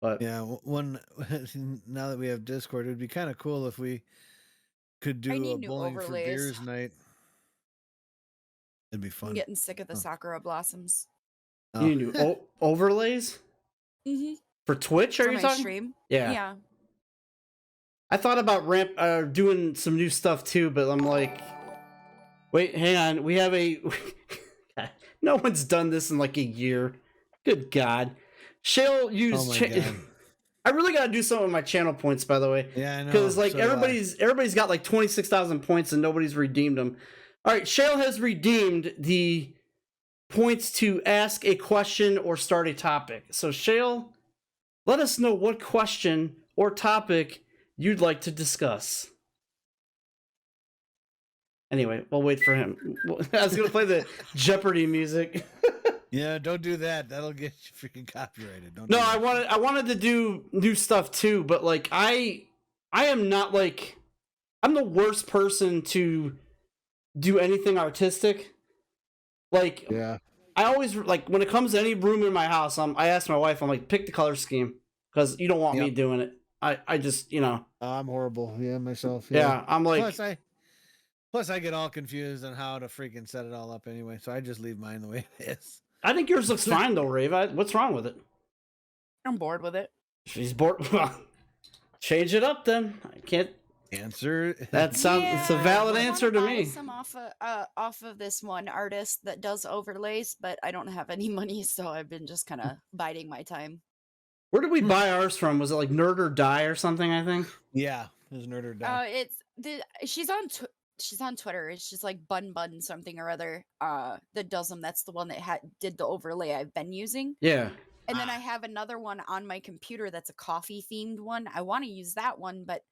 But yeah, now that we have Discord, it would be kind of cool if we could do a bowling for beers night. It'd be fun. I'm getting sick of the Sakura Blossoms. You need new overlays for Twitch? Are For you my talking? stream? Yeah. I thought about doing some new stuff too, but I'm like, wait, hang on. We have no one's done this in like a year. Good God. Shale used. I really got to do something with my channel points, by the way. Yeah, I know. Because like everybody's got like 26,000 points and nobody's redeemed them. All right, Shale has redeemed the points to ask a question or start a topic. So, Shale, let us know what question or topic you'd like to discuss. Anyway, we'll wait for him. I was going to play the Jeopardy music. Yeah, don't do that. That'll get you freaking copyrighted. Don't. No, do that. I wanted to do new stuff too, but like I am not like I'm the worst person to do anything artistic. Like Yeah. I always like when it comes to any room in my house, I ask my wife, I'm like, pick the color scheme because you don't want me doing it. I just I'm horrible. Yeah, myself. yeah, I'm like Plus, I get all confused on how to freaking set it all up anyway, so I just leave mine the way it is. I think yours looks fine though, Rave. What's wrong with it? I'm bored with it. She's bored. Change it up then. I can't answer. That sounds. It's a valid I answer to buy me. some off of this one artist that does overlays, but I don't have any money, so I've been just kind of biding my time. Where did we buy ours from? Was it like Nerd or Die or something? I think. Yeah, it was Nerd or Die. She's on Twitter. It's just like Bun something or other. That does them. That's the one that did the overlay I've been using. Yeah. And then I have another one on my computer that's a coffee themed one. I want to use that one, but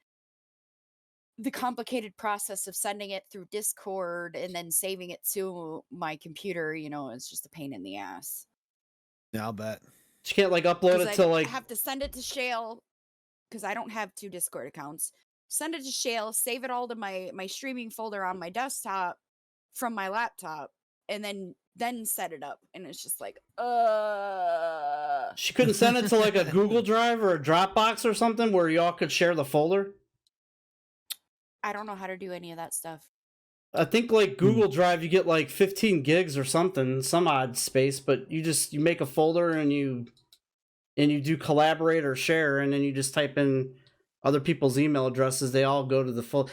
the complicated process of sending it through Discord and then saving it to my computer, is just a pain in the ass. Yeah, I'll bet. You can't like upload it to like. I have to send it to Shale because I don't have 2 Discord accounts. Send it to Shale, save it all to my streaming folder on my desktop from my laptop, and then set it up. And it's just like, She couldn't send it to like a Google Drive or a Dropbox or something where y'all could share the folder? I don't know how to do any of that stuff. I think like Google Drive, you get like 15 gigs or something, some odd space, but you make a folder and you do collaborate or share, and then you just type in other people's email addresses. They all go to the full.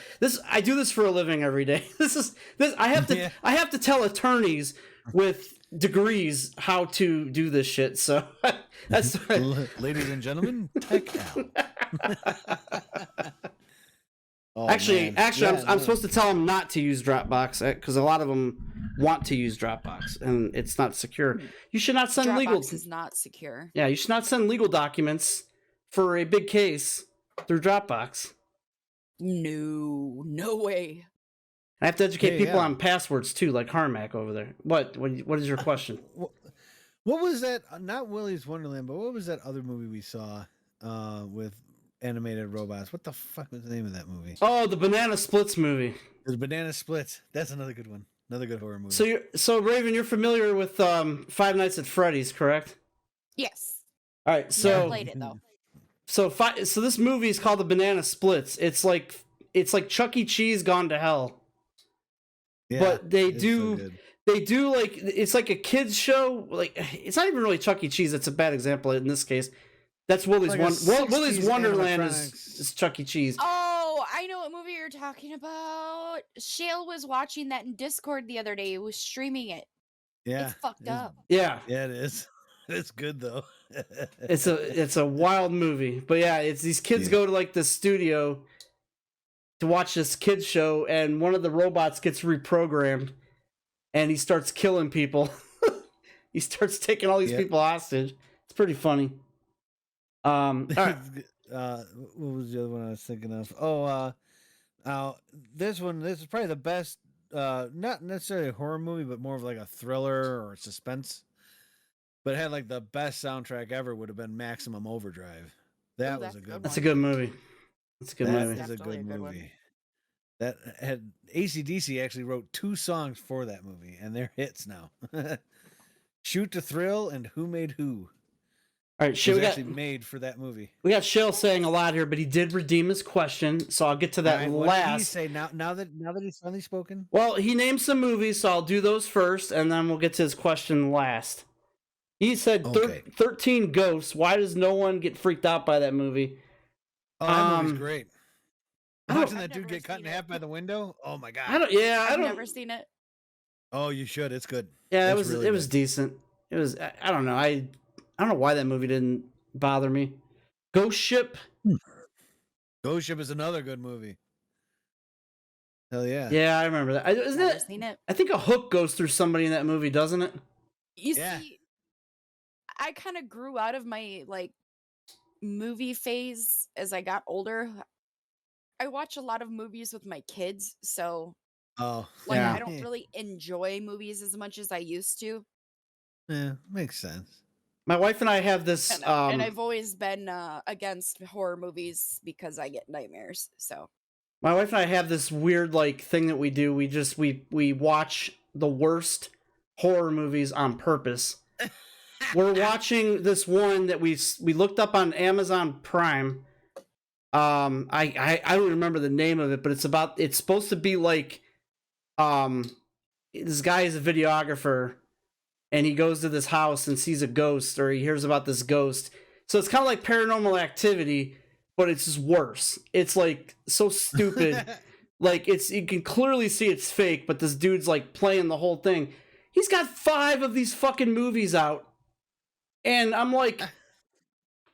I do this for a living every day. I have to tell attorneys with degrees how to do this shit. So that's ladies and gentlemen, Tech Al. Oh, actually, yeah, I'm supposed to tell them not to use Dropbox because a lot of them want to use Dropbox and it's not secure. You should not send Dropbox is not secure. Yeah, you should not send legal documents for a big case through Dropbox. No way. I have to educate people on passwords too, like Harmac over there. What is your question? What was that? Not Willy's Wonderland, but what was that other movie we saw with animated robots? What the fuck was the name of that movie? Oh, the Banana Splits movie. The Banana Splits. That's another good one. Another good horror movie. So Raven, you're familiar with Five Nights at Freddy's, correct? Yes. All right. So never played it though. So this movie is called the Banana Splits. It's like Chuck E. Cheese gone to hell. Yeah, but they do like it's like a kids show. Like it's not even really Chuck E. Cheese. That's a bad example in this case. That's Willy's Willy's Wonderland is Chuck E. Cheese. Oh, I know what movie you're talking about. Shale was watching that in Discord the other day. He was streaming it. Yeah, it's fucked up. Yeah, it is. It's good though. It's a wild movie, but yeah, it's these kids go to like the studio to watch this kids show, and one of the robots gets reprogrammed, and he starts killing people. He starts taking all these people hostage. It's pretty funny. All right. What was the other one I was thinking of? This is probably the best. Not necessarily a horror movie, but more of like a thriller or suspense. But it had like the best soundtrack ever. Would have been Maximum Overdrive. That was a good. That's a good movie. That's a good movie. That is a good movie. That had AC/DC actually wrote 2 songs for that movie, and they're hits now. Shoot to Thrill and Who Made Who. All right, Shale actually made for that movie. We got Shale saying a lot here, but he did redeem his question, so I'll get to that last. What did he say now that he's finally spoken? Well, he named some movies, so I'll do those first, and then we'll get to his question last. He said 13 Ghosts. Why does no one get freaked out by that movie? Oh, that movie's great. Watching that dude get cut in half by the window. Oh my god! I've never seen it. Oh, you should. It's good. Yeah, it was decent. It was. I don't know. I don't know why that movie didn't bother me. Ghost Ship. Ghost Ship is another good movie. Hell yeah. Yeah, I remember that. Isn't Never it? seen it. I think a hook goes through somebody in that movie, doesn't it? You Yeah. see, I kind of grew out of my like movie phase as I got older. I watch a lot of movies with my kids, so Oh. like Yeah. I don't really enjoy movies as much as I used to. Yeah, makes sense. My wife and I have this. And I've always been against horror movies because I get nightmares. So My wife and I have this weird like thing that we do. We watch the worst horror movies on purpose. We're watching this one that we looked up on Amazon Prime. I don't remember the name of it, but it's supposed to be like this guy is a videographer and he goes to this house and sees a ghost, or he hears about this ghost. So it's kind of like Paranormal Activity, but it's just worse. It's like so stupid. Like you can clearly see it's fake, but this dude's like playing the whole thing. He's got 5 of these fucking movies out. And I'm like,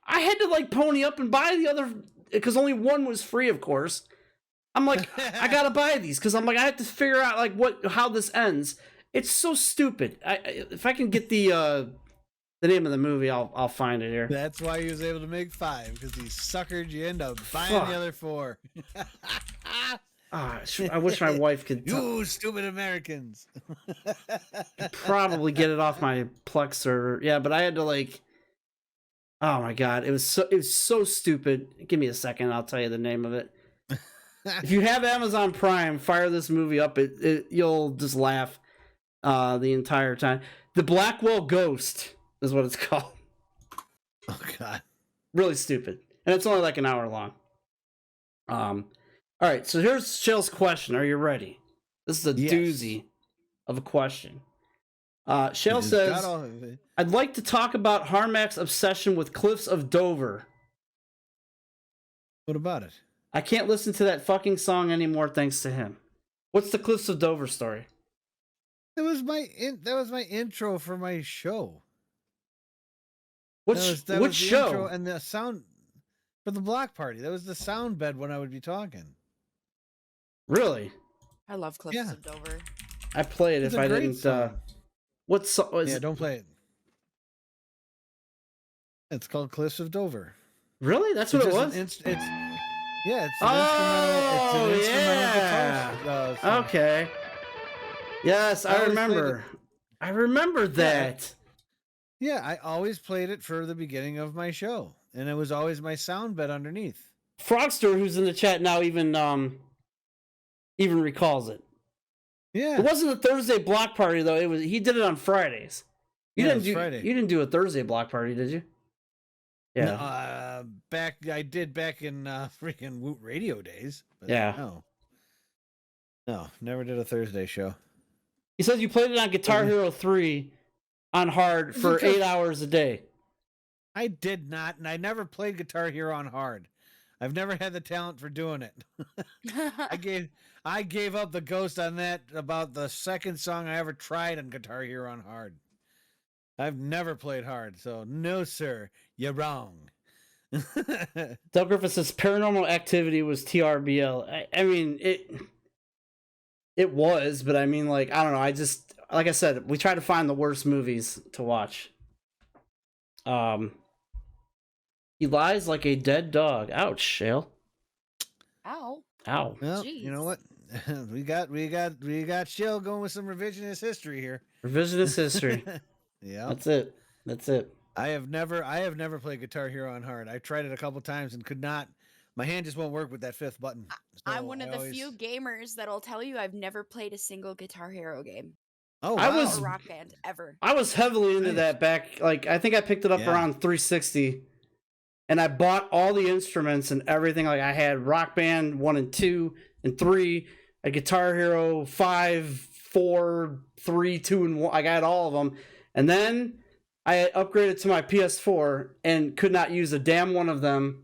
I had to like pony up and buy the other, because only one was free, of course. I'm like, I gotta buy these because I'm like, I have to figure out like how this ends. It's so stupid. If I can get the name of the movie, I'll find it here. That's why he was able to make 5, because he suckered you into buying the other 4. I wish my wife could. You stupid Americans. Probably get it off my Plex server. Yeah, but I had to like. Oh my god, it was so stupid. Give me a second, I'll tell you the name of it. If you have Amazon Prime, fire this movie up. You'll just laugh the entire time. The Blackwell Ghost is what it's called. Oh god. Really stupid. And it's only like an hour long. All right, so here's Shell's question. Are you ready? This is a doozy of a question. Shell says, I'd like to talk about Harmack's obsession with Cliffs of Dover. What about it? I can't listen to that fucking song anymore thanks to him. What's the Cliffs of Dover story? That was my intro for my show. Which that was the show? Intro and the sound for the block party. That was the sound bed when I would be talking. Really? I love Cliffs of Dover. I play it It's if a I great didn't. song. What song? Yeah, don't play it. It's called Cliffs of Dover. Really? That's what it was? It's an yeah. instrumental guitar song. Okay. Yes, I always remember. I remember that. Yeah, I always played it for the beginning of my show, and it was always my sound bed underneath. Frogster, who's in the chat now, even recalls it. Yeah, It wasn't a Thursday block party though. He did it on Fridays. You Friday. You didn't do a Thursday block party, did you? Yeah. No, back in freaking Woot Radio days. But Yeah. No, never did a Thursday show. He says you played it on Guitar Hero 3 on hard for 8 hours a day. I did not, and I never played Guitar Hero on hard. I've never had the talent for doing it. I gave up the ghost on that about the second song I ever tried on Guitar Hero on hard. I've never played hard, so no, sir, you're wrong. Doug Griffith says Paranormal Activity was TRBL. I mean, it was, but I mean, like, I don't know. I just, like I said, we try to find the worst movies to watch. He lies like a dead dog. Ouch, Shale. Ow. Ow. Well, Jeez. you know what? we got Shell going with some revisionist history here. Revisionist history. Yeah, That's it. I have never played Guitar Hero on hard. I've tried it a couple times and could not. My hand just won't work with that 5th button. I'm one of the few gamers that'll tell you I've never played a single Guitar Hero game. Oh, wow. Or Rock Band ever. I was heavily into that back. Like, I think I picked it up around 360, and I bought all the instruments and everything. Like, I had Rock Band 1 and 2 and 3, a Guitar Hero 5, 4, 3, 2, and 1. I got all of them. And then I upgraded to my PS4 and could not use a damn one of them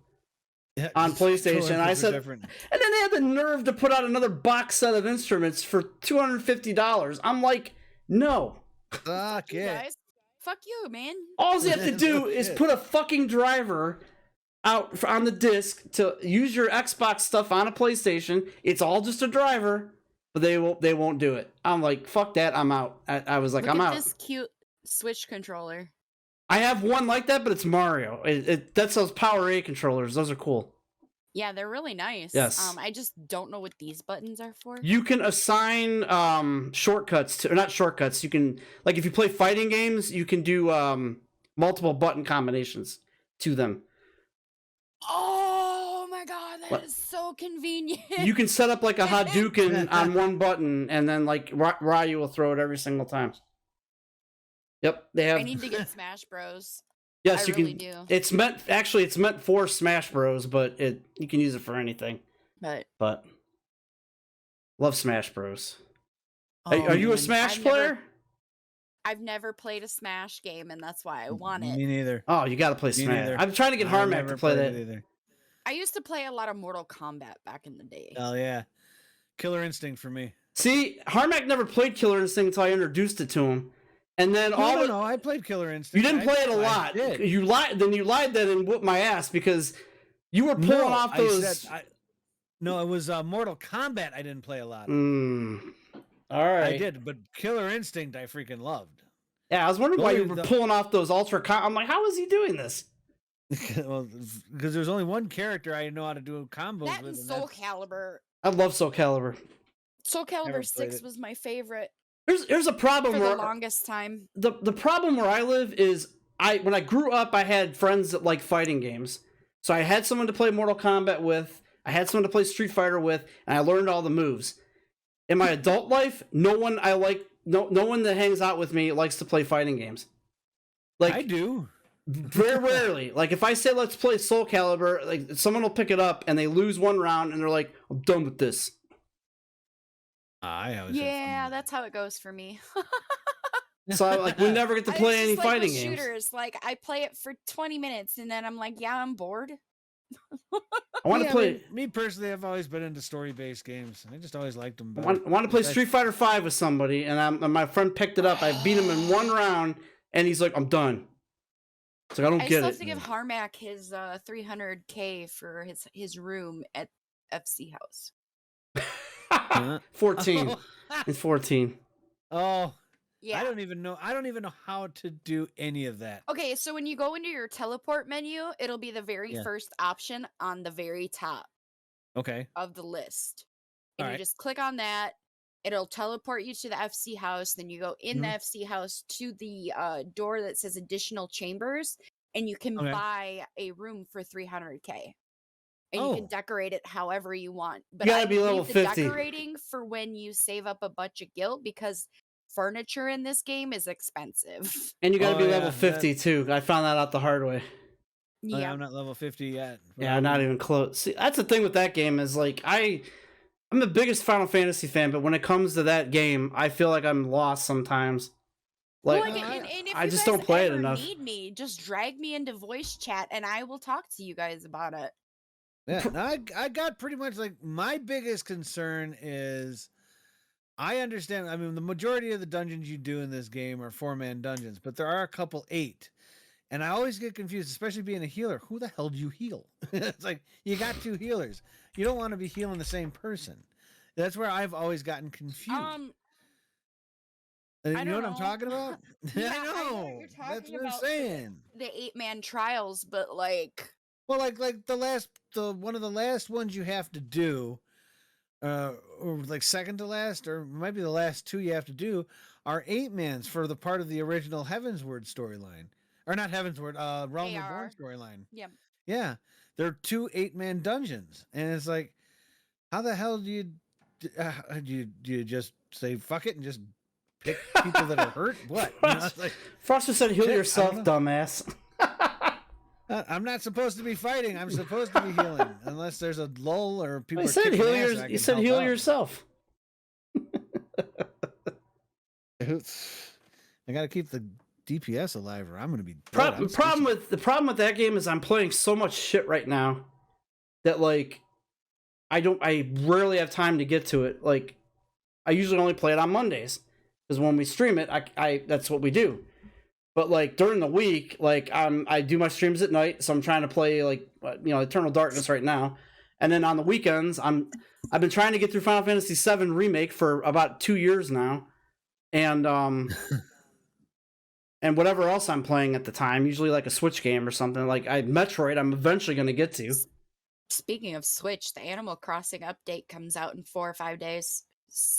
on PlayStation. I said, and then they had the nerve to put out another box set of instruments for $250. I'm like, no. Fuck You it. guys. Fuck you, man. All you have to do is put a fucking driver on the disc to use your Xbox stuff on a PlayStation. It's all just a driver. but they won't do it. I'm like, fuck that, I'm out. I was like, Look I'm at out. this cute Switch controller. I have one like that, but it's Mario. That's those Power A controllers. Those are cool. Yeah, they're really nice. Yes. I just don't know what these buttons are for. You can assign shortcuts to, or not shortcuts. You can, like, if you play fighting games, you can do multiple button combinations to them. Oh my god, that is so convenient. You can set up like a Hadouken on one button, and then like Ryu will throw it every single time. Yep, they have. I need to get Smash Bros. Yes, I you really can. do. It's meant for Smash Bros, but you can use it for anything. But Love Smash Bros. Oh, Are you a man. Smash player? I've never played a Smash game, and that's why I want it. Me neither. Oh, you got to play Smash. neither. I'm trying to get I've Harmac never to play played that. it either. I used to play a lot of Mortal Kombat back in the day. Oh yeah, Killer Instinct for me. See, Harmac never played Killer Instinct until I introduced it to him, and then No, I played Killer Instinct. You didn't play it a lot. You lied. Then you lied then and whooped my ass because you were pulling off those. No, it was Mortal Kombat. I didn't play a lot. All right, I did, but Killer Instinct I freaking loved. Yeah, I was wondering why you were pulling off those ultra. I'm like, how is he doing this? Well, because there's only one character I know how to do combos That with. and Soul Calibur. I love Soul Calibur. Soul Calibur 6 was my favorite. There's a problem for where the longest time. The problem where I live is when I grew up, I had friends that like fighting games, so I had someone to play Mortal Kombat with. I had someone to play Street Fighter with, and I learned all the moves. In my adult life, no one that hangs out with me likes to play fighting games. Like I do. Very rarely. Like if I say let's play Soul Calibur, like someone will pick it up and they lose one round and they're like, I'm done with this. Yeah, that's how it goes for me. So like we never get to play any fighting with games. Shooters, like I play it for 20 minutes and then I'm like, yeah, I'm bored. I want to play. Me personally, I've always been into story-based games. I just always liked them. I want to play Street Fighter 5 with somebody, and my friend picked it up. I beat him in one round, and he's like, "I'm done." It's like I don't get it. I still have to give Harmac his 300K for his room at FC House. 14. It's 14. Oh. Yeah. I don't even know how to do any of that. Okay, so when you go into your teleport menu, it'll be the very first option on the very top. Okay. Of the list. And All you right. just click on that. It'll teleport you to the FC house. Then you go in the FC house to the door that says additional chambers, and you can buy a room for 300K. And you can decorate it however you want. But you gotta be level the 50. Decorating for when you save up a bunch of guilt because furniture in this game is expensive. And you gotta be level 50 too. I found that out the hard way. Yeah, I'm not level 50 yet. Yeah, not even close. See, that's the thing with that game is like I'm the biggest Final Fantasy fan, but when it comes to that game, I feel like I'm lost sometimes. Like, and if I you just guys don't play it ever enough. Need me? Just drag me into voice chat, and I will talk to you guys about it. Yeah, I got pretty much like my biggest concern is I understand. I mean, the majority of the dungeons you do in this game are 4-man dungeons, but there are a couple 8. And I always get confused, especially being a healer. Who the hell do you heal? It's like you got 2 healers. You don't want to be healing the same person. That's where I've always gotten confused. You know what I'm talking about? Yeah, I know. That's what I'm saying. The 8-man trials, but like, well, like one of the last ones you have to do, or like second to last, or might be the last 2 you have to do, are 8-mans for the part of the original Heavensward storyline. Or not Heavensward, Realm Reborn storyline. Yeah. Yeah. They're 2 8-man dungeons. And it's like, how the hell do you just say fuck it and just pick people that are hurt? What? You know, it's like, Frost just said heal yourself, dumbass. I'm not supposed to be fighting. I'm supposed to be healing. Unless there's a lull or people are kicking ass. You said heal yourself. I got to keep the DPS alive, or I'm going to be dead. The problem with that game is I'm playing so much shit right now that like I rarely have time to get to it. Like I usually only play it on Mondays because when we stream it, I that's what we do. But like during the week, like I do my streams at night, so I'm trying to play like Eternal Darkness right now, And then on the weekends, I've been trying to get through Final Fantasy VII Remake for about 2 years now, and whatever else I'm playing at the time, usually like a Switch game or something. Like Metroid, I'm eventually going to get to. Speaking of Switch, the Animal Crossing update comes out in 4 or 5 days.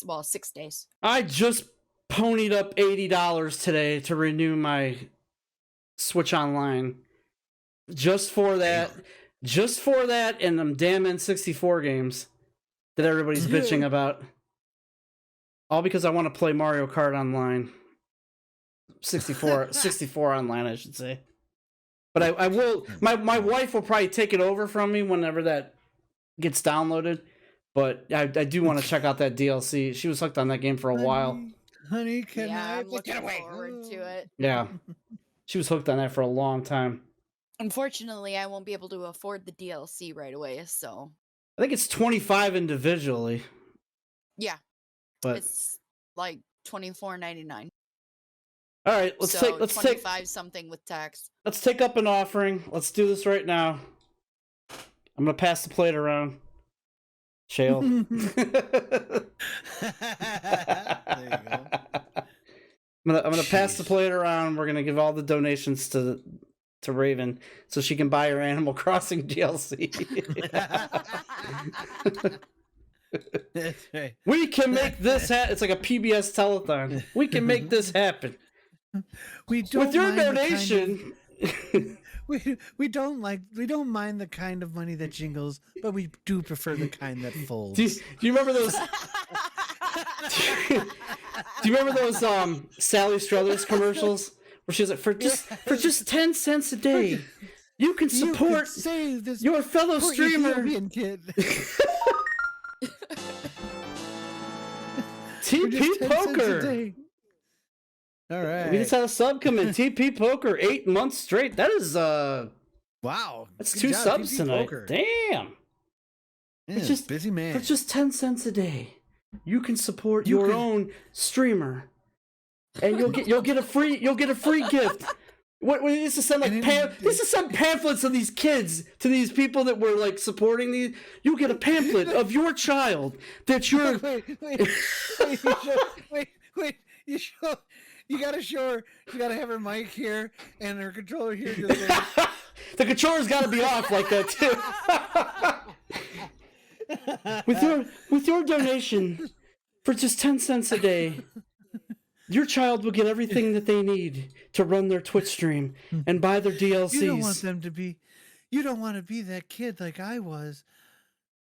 Well, 6 days. I just ponied up $80 today to renew my Switch Online. Just for that. Just for that and them damn N64 games that everybody's bitching about. All because I want to play Mario Kart Online. 64 online, I should say. But I will... My wife will probably take it over from me whenever that gets downloaded. But I do want to check out that DLC. She was hooked on that game for a while. Honey, can I... I'm looking forward to it. Yeah. She was hooked on that for a long time. Unfortunately, I won't be able to afford the DLC right away, so... I think it's 25 individually. Yeah. But it's like $24.99. all right, let's take 25 something with tax. Let's take up an offering. Let's do this right now. I'm gonna pass the plate around. Shale. There you go. I'm gonna pass the plate around. We're gonna give all the donations to Raven so she can buy her Animal Crossing DLC. That's right. We can make this happen. It's like a PBS telethon. We can make this happen. We don't With your mind the kind donation. we don't mind the kind of money that jingles, but we do prefer the kind that folds. Do you remember those? Do you remember those Sally Struthers commercials where she's like, for just 10 cents a day, you can support save this your fellow poor streamer. Ethiopian kid. For just 10 TP cents a Poker. day. All right. We just had a sub come in. TP Poker, 8 months straight. That is Wow. that's Good 2 job, subs TP tonight. Poker. Damn. Yeah, It's just busy man. For just 10 cents a day, you can support your own streamer, and you'll get a free gift. What we used to send send pamphlets of these kids to these people that were like supporting these. You get a pamphlet of your child that you're. Wait. You gotta show her. You gotta have her mic here and her controller here. The controller's got to be off like that too. With your donation for just 10 cents a day, your child will get everything that they need to run their Twitch stream and buy their DLCs. You don't want them to be. You don't want to be that kid like I was,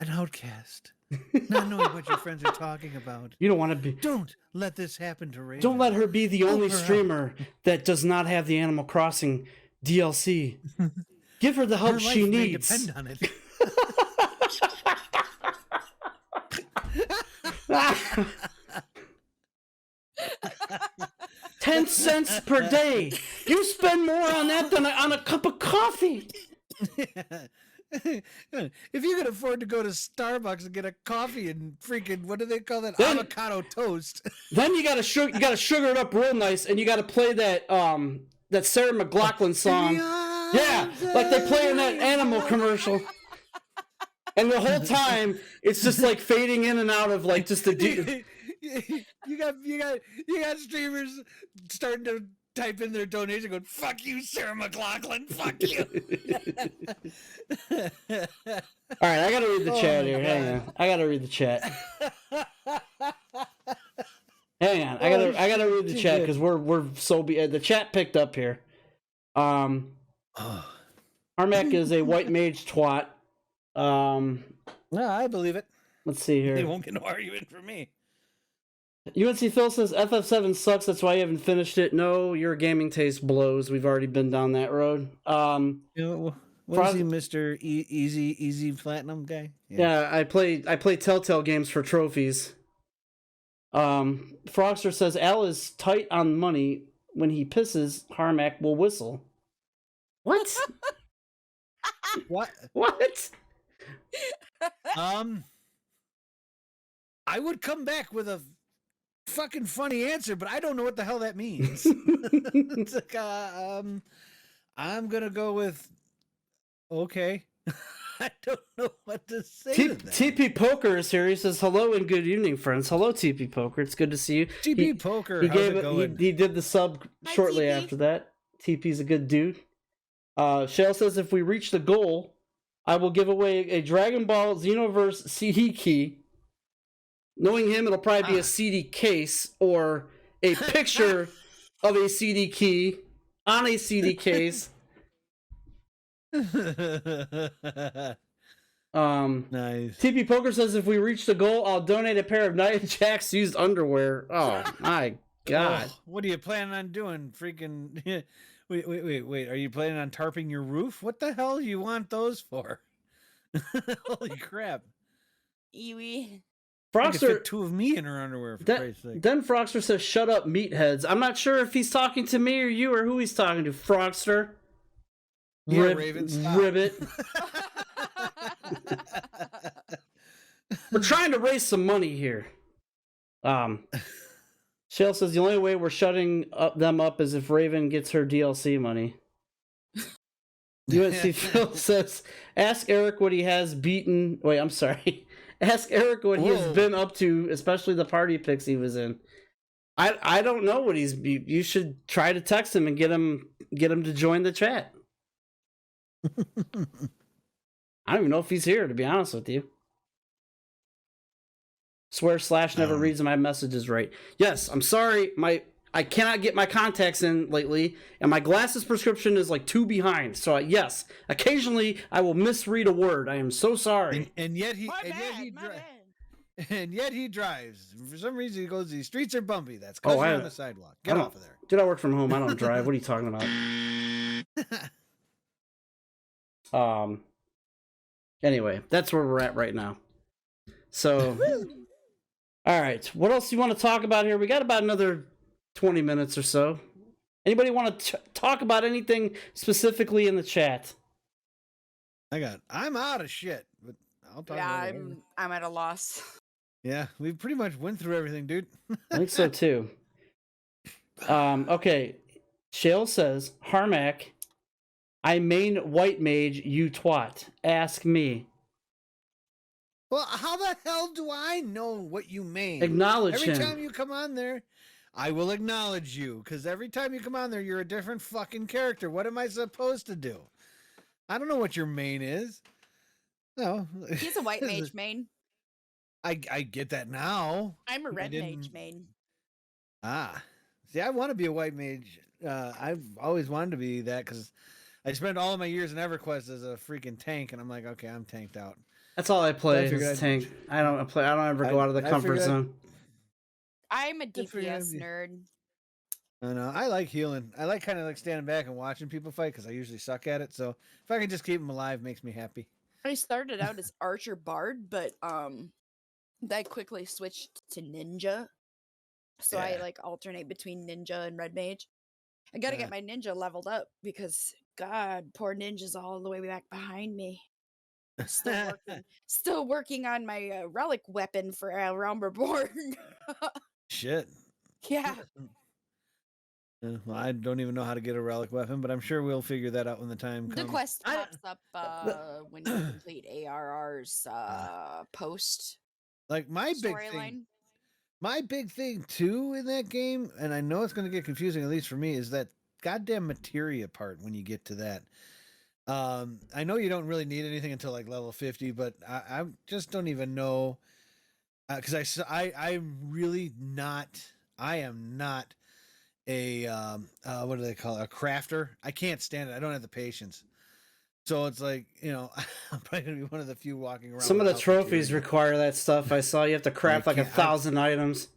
an outcast, not knowing what your friends are talking about. You don't want to be. Don't let this happen to Raven. Don't let her be the only her out. streamer that does not have the Animal Crossing DLC. Give her the help Her she life may needs. depend on it. 10 cents per day. You spend more on that than on a cup of coffee. If you could afford to go to Starbucks and get a coffee and freaking what do they call that, Then- avocado toast? Then you gotta sugar it up real nice, and you gotta play that Sarah McLachlan song. Yeah, like they play in that animal commercial. And the whole time it's just like fading in and out of like just the you got streamers starting to type in their donation going, fuck you, Sarah McLachlan, fuck you. Alright, I gotta read the chat my here. God. Hang on. I gotta read the chat. Hang on. I gotta read the chat because we're so the chat picked up here. Armac is a white mage twat. No, I believe it. Let's see They here. won't get no argument from me. UNC Phil says FF7 sucks. That's why you haven't finished it. No, your gaming taste blows. We've already been down that road. You know, what is he, Mr. Easy Platinum guy? Yeah, I play Telltale games for trophies. Frogster says Al is tight on money. When he pisses, Harmac will whistle. What? What? What? I would come back with a fucking funny answer, but I don't know what the hell that means. It's like, I'm gonna go with okay. I don't know what to say to that. TP Poker is here. He says, hello and good evening, friends. Hello, TP Poker. It's good to see you. TP Poker, how's it going? He did the sub Hi, shortly TP. after that. TP's a good dude. Shale says, if we reach the goal, I will give away a Dragon Ball Xenoverse CD key. Knowing him, it'll probably be a CD case or a picture of a CD key on a CD case. Nice. TP Poker says, if we reach the goal, I'll donate a pair of Nia Jax used underwear. Oh my god. Oh, what are you planning on doing? Freaking wait. Are you planning on tarping your roof? What the hell do you want those for? Holy crap. Iwi. I could Frogster, fit two of me in her underwear, for Christ's sake. then Frogster says, shut up, meatheads. I'm not sure if he's talking to me or you or who he's talking to. Frogster. Yeah, Raven, stop. Ribbit. We're trying to raise some money here. Shale says the only way we're shutting them up is if Raven gets her DLC money. UNC Phil says, ask Eric what he has beaten. Wait, I'm sorry. Ask Eric what he has been up to, especially the party pics he was in. I don't know what he's. You should try to text him and get him to join the chat. I don't even know if he's here, to be honest with you. Swear Slash never reads my messages right. Yes, I'm sorry. I cannot get my contacts in lately, and my glasses prescription is like 2 behind. So yes, occasionally I will misread a word. I am so sorry. And yet he drives. For some reason he goes, these streets are bumpy. That's because you're on the sidewalk. Get off of there. Dude, I work from home. I don't drive. What are you talking about? Anyway, that's where we're at right now. So, all right. What else do you want to talk about here? We got about another 20 minutes or so. Anybody want to talk about anything specifically in the chat? I'm out of shit, but I'll talk about it. I'm at a loss. Yeah, we pretty much went through everything, dude. I think so too. Okay. Shale says, Harmac, I main white mage, you twat. Ask me. Well, how the hell do I know what you mean? Acknowledge him. Every time you come on there, I will acknowledge you, because every time you come on there, you're a different fucking character. What am I supposed to do? I don't know what your main is. No. He's a white mage main. I get that now. I'm a red mage main. Ah. See, I want to be a white mage. I've always wanted to be that, because I spent all of my years in EverQuest as a freaking tank, and I'm like, okay, I'm tanked out. That's all I play is tank. I don't ever go out of the comfort zone. I'm a DPS nerd. No, I like healing. I like kind of like standing back and watching people fight, because I usually suck at it. So if I can just keep them alive, makes me happy. I started out as Archer Bard, but I quickly switched to Ninja. So I like alternate between Ninja and Red Mage. I gotta get my Ninja leveled up, because God, poor Ninja's all the way back behind me. Still working on my relic weapon for Realm Reborn. Shit. Yeah. Well, I don't even know how to get a relic weapon, but I'm sure we'll figure that out when the time comes. The quest pops up when you complete ARR's post. Like my big thing too in that game, and I know it's going to get confusing, at least for me, is that goddamn materia part when you get to that. I know you don't really need anything until like level 50, but I just don't even know, because I'm really not. I am not a what do they call it? A crafter. I can't stand it. I don't have the patience. So it's like, I'm probably gonna be one of the few walking around. Some of the trophies require that stuff. I saw you have to craft like 1,000 items.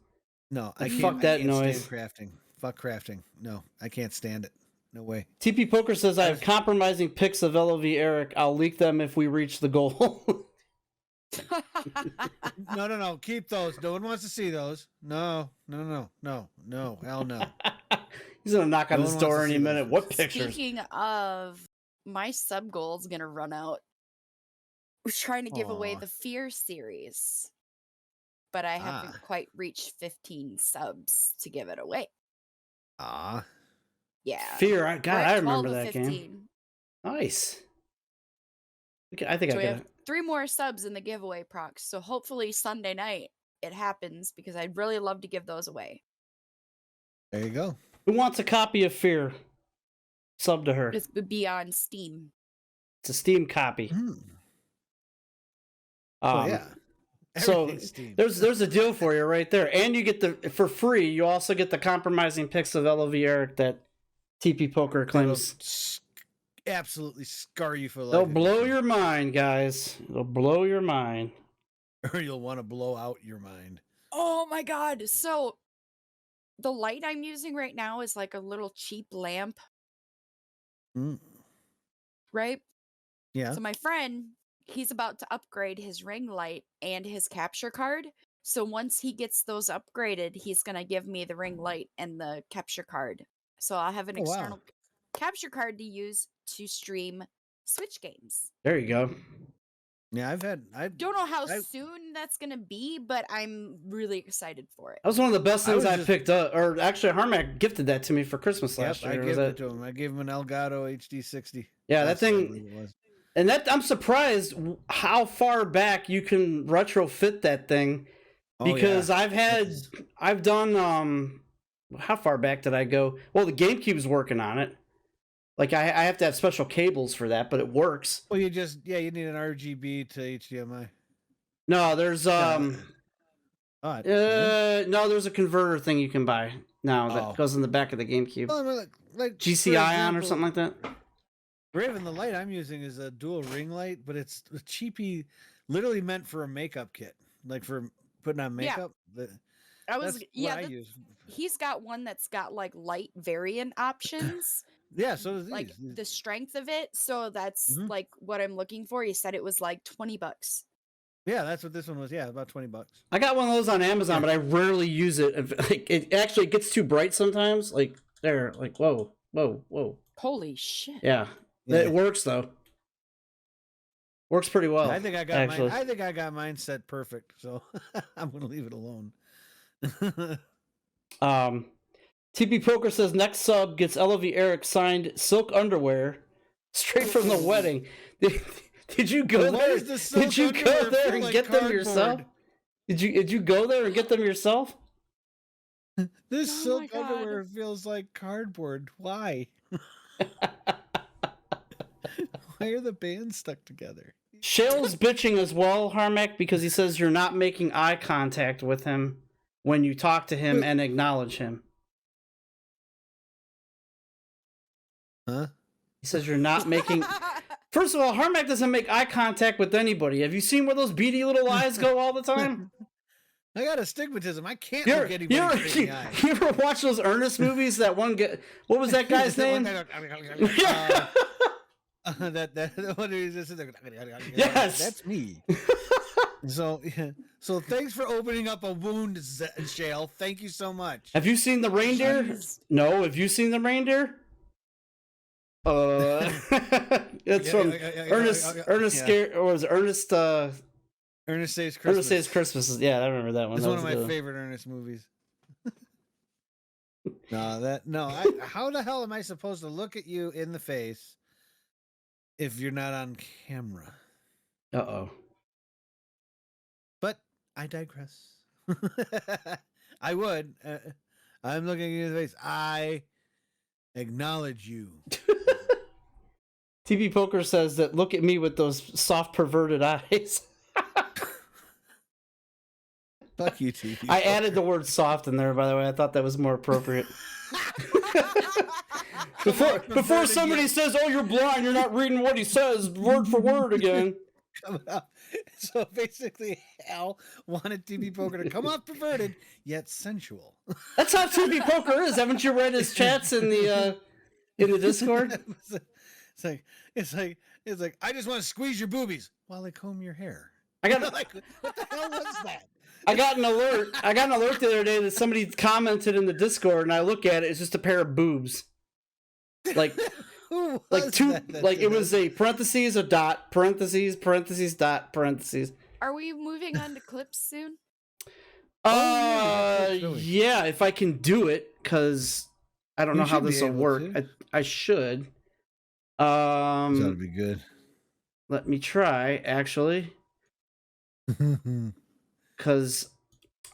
No, I can't. Fuck that I can't noise. stand crafting. Fuck crafting. No, I can't stand it. No way. TP Poker says I have compromising pics of LOV Eric. I'll leak them if we reach the goal. No. Keep those. No one wants to see those. No. Hell no. He's gonna knock on his door any minute. What pictures? Speaking of, my sub goal is gonna run out. We're trying to give away the Fear series, but I haven't quite reached 15 subs to give it away. Yeah. Fear. I remember that 15. game. Nice. I think So I we get have it. 3 more subs in the giveaway procs. So hopefully Sunday night it happens because I'd really love to give those away. There you go. Who wants a copy of Fear? Sub to her. It would be on Steam. It's a Steam copy. So yeah. So Everything's Steam. there's a deal for you right there, and you get for free. You also get the compromising pics of LOV Eric that TP Poker claims. Absolutely scar you for life. They'll blow your mind, guys. They'll blow your mind. Or you'll want to blow out your mind. Oh my god. So the light I'm using right now is like a little cheap lamp, right? Yeah. So my friend, he's about to upgrade his ring light and his capture card. So once he gets those upgraded, he's going to give me the ring light and the capture card. So I'll have an external capture card to use to stream Switch games. There you go. Yeah, I don't know how soon that's going to be, but I'm really excited for it. That was one of the best things I picked up. Or actually, Harmac gifted that to me for Christmas last year. I gave it to him. I gave him an Elgato HD60. Yeah, that thing. And that I'm surprised how far back you can retrofit that thing, because I've done how far back did I go? Well, the GameCube's working on it. Like I have to have special cables for that, but it works. Well, you need an RGB to HDMI. No, there's no, there's a converter thing you can buy now that goes in the back of the GameCube. Well, like GC Ion or something like that. Raven, the light I'm using is a dual ring light, but it's a cheapy, literally meant for a makeup kit, like for putting on makeup. Yeah. He's got one that's got like light variant options. Yeah, so does like the strength of it. So that's like what I'm looking for. He said it was like $20. Yeah, that's what this one was. Yeah, about $20. I got one of those on Amazon, but I rarely use it. Like, it actually gets too bright sometimes. Like there, like whoa. Holy shit! Yeah, it works though. Works pretty well. I think I got mine. I think I got mine set perfect. So I'm gonna leave it alone. TP Poker says next sub gets LOV Eric signed silk underwear straight from the wedding. Did you go there? Did you go there and get them yourself? Did you go there and get them yourself? This silk underwear feels like cardboard. Why? Why are the bands stuck together? Shale's bitching as well, Harmac, because he says you're not making eye contact with him when you talk to him and acknowledge him. Huh? He says you're not making... First of all, Harmac doesn't make eye contact with anybody. Have you seen where those beady little eyes go all the time? I got astigmatism. I can't look anybody in the eye. You ever watch those Ernest movies? That one guy... What was that guy's name? Yes! That's me. So thanks for opening up a wound, Shale. Thank you so much. Have you seen the reindeer? No. Have you seen the reindeer? It's from Ernest. Ernest Saves Christmas. Ernest Saves Christmas. Yeah, I remember that one. It's one of my favorite Ernest movies. How the hell am I supposed to look at you in the face if you're not on camera? Uh-oh. But I digress. I would. I'm looking at you in the face. I acknowledge you. TV Poker says that look at me with those soft perverted eyes. Fuck you, TV. I added the word soft in there, by the way. I thought that was more appropriate. Before somebody says, "Oh, you're blind. You're not reading what he says word for word again." So basically, Al wanted TV Poker to come off perverted yet sensual. That's how TV Poker is. Haven't you read his chats in the Discord? It's like I just want to squeeze your boobies while I comb your hair. I got like, what the hell was that? I got an alert the other day that somebody commented in the Discord, and I look at it. It's just a pair of boobs. Like it was a parentheses, a dot, parentheses, parentheses, dot, parentheses. Are we moving on to clips soon? Yeah, if I can do it, because I don't know how this will work. I should. That'll be good. Let me try, actually, because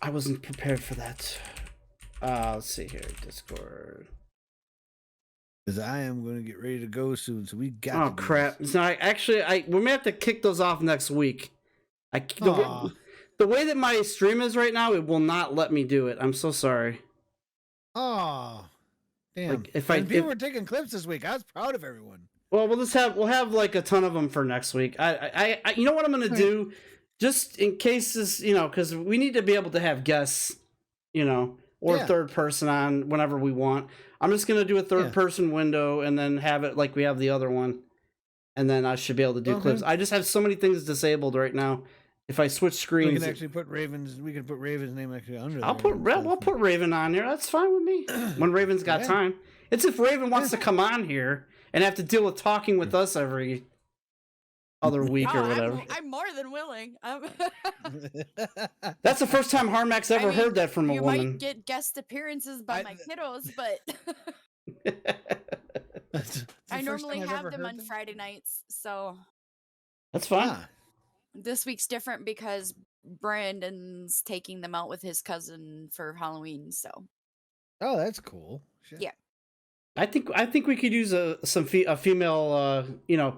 I wasn't prepared for that. Let's see here, Discord. Because I am going to get ready to go soon, so we got. Oh to do crap! this. So we may have to kick those off next week. The way that my stream is right now, it will not let me do it. I'm so sorry. Oh, damn! Like, if people were taking clips this week, I was proud of everyone. Well, we'll have like a ton of them for next week. I you know what I'm gonna do, just in case this, because we need to be able to have guests, or third person on whenever we want. I'm just gonna do a third person window and then have it like we have the other one, and then I should be able to do clips. I just have so many things disabled right now. If I switch screens, we can actually put Raven's. We can put Raven's name actually under. I'll put Raven on there. That's fine with me. When Raven's got time. It's if Raven wants to come on here and have to deal with talking with us every other week or whatever. I'm more than willing. That's the first time Harmax ever heard that from a woman. You might get guest appearances by my kiddos, but I normally have them on Friday nights, so that's fine. This week's different because Brandon's taking them out with his cousin for Halloween, so. Oh, that's cool. Shit. Yeah. I think we could use a female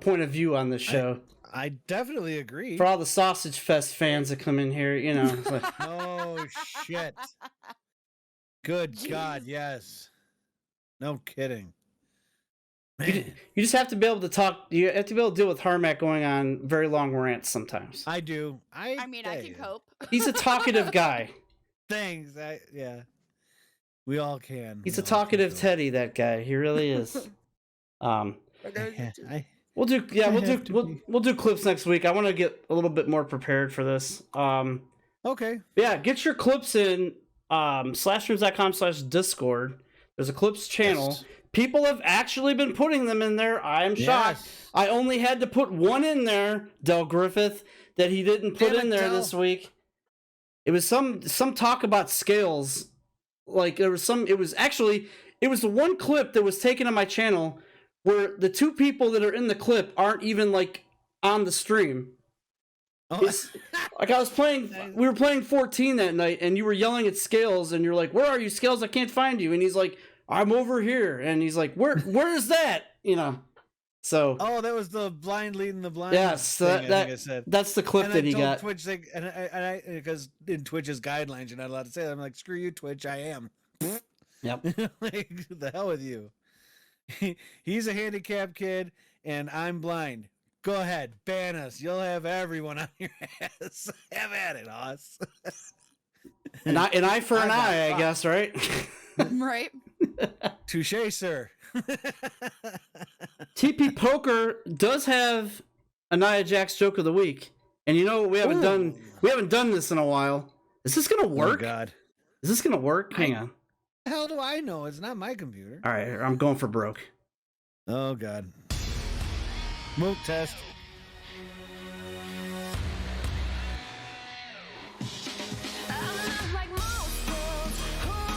point of view on this show. I definitely agree. For all the Sausage Fest fans that come in here, Like... Oh shit! Good God, yes. No kidding. Man. You just have to be able to talk. You have to be able to deal with Harmac going on very long rants sometimes. I do. I can cope. He's a talkative guy. Thanks. We all can. He's a talkative Teddy, that guy. He really is. We'll do clips next week. I want to get a little bit more prepared for this. Okay. Yeah, get your clips in SlashStreams.com/Discord. There's a clips channel. Yes. People have actually been putting them in there. I am shocked. I only had to put one in there, Del Griffith, that he didn't put in there this week. It was some talk about scales. Like it was the one clip that was taken on my channel where the two people that are in the clip aren't even like on the stream. Oh. Like we were playing 14 that night and you were yelling at Scales and you're like, "Where are you, Scales? I can't find you." And he's like, "I'm over here." And he's like, where is that? So. Oh, that was the blind leading the blind. Yes, thing, I think I said. That's the clip that he got. Twitch, because in Twitch's guidelines, you're not allowed to say that. I'm like, screw you, Twitch. I am. Yep. Like, the hell with you. He's a handicapped kid, and I'm blind. Go ahead, ban us. You'll have everyone on your ass. Have at it, Hoss. An eye for an eye, I guess, right? Right. Touche, sir. TP Poker does have a Nia Jax joke of the week, and we haven't done this in a while. Is this gonna work? Oh God, is this gonna work? Hang on. The hell do I know? It's not my computer. All right, I'm going for broke. Oh God. Moot test.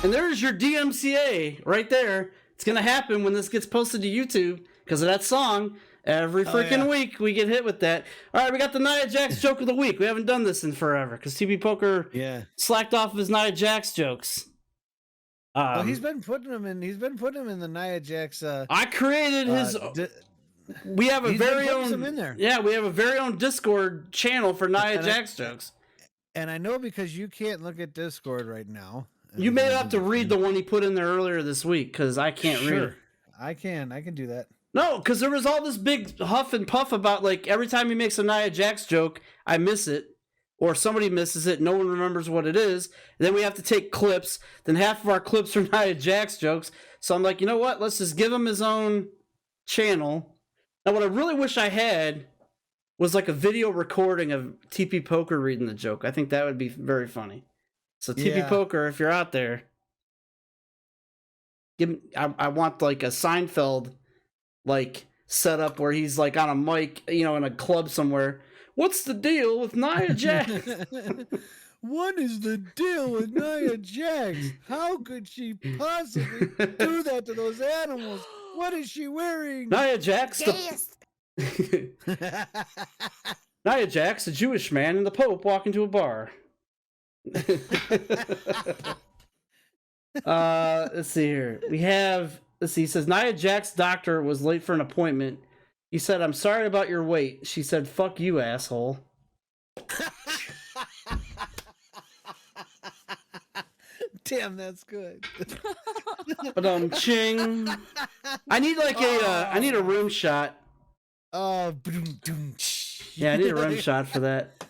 And there's your DMCA right there. It's going to happen when this gets posted to YouTube because of that song. Every freaking week we get hit with that. All right, we got the Nia Jax joke of the week. We haven't done this in forever because TP Poker slacked off of his Nia Jax jokes. He's been putting them in. He's been putting them in the Nia Jax. I created his. We have a very own. In there. Yeah, we have a very own Discord channel for Nia Jax jokes. And I know because you can't look at Discord right now. You may have to read the one he put in there earlier this week because I can't read it. I can do that. No, because there was all this big huff and puff about like every time he makes a Nia Jax joke, I miss it. Or somebody misses it, no one remembers what it is. And then we have to take clips. Then half of our clips are Nia Jax jokes. So I'm like, you know what? Let's just give him his own channel. Now, what I really wish I had was like a video recording of TP Poker reading the joke. I think that would be very funny. So TP Poker, if you're out there, I want like a Seinfeld like setup where he's like on a mic, in a club somewhere. What's the deal with Nia Jax? What is the deal with Nia Jax? How could she possibly do that to those animals? What is she wearing? Nia Jax, Nia Jax, a Jewish man, and the Pope walk into a bar. Let's see here. Let's see, he says Nia Jax's doctor was late for an appointment. He said, "I'm sorry about your wait." She said, "Fuck you, asshole." Damn, that's good. But ching. I need I need a room shot. Oh, Yeah, I need a rim shot for that.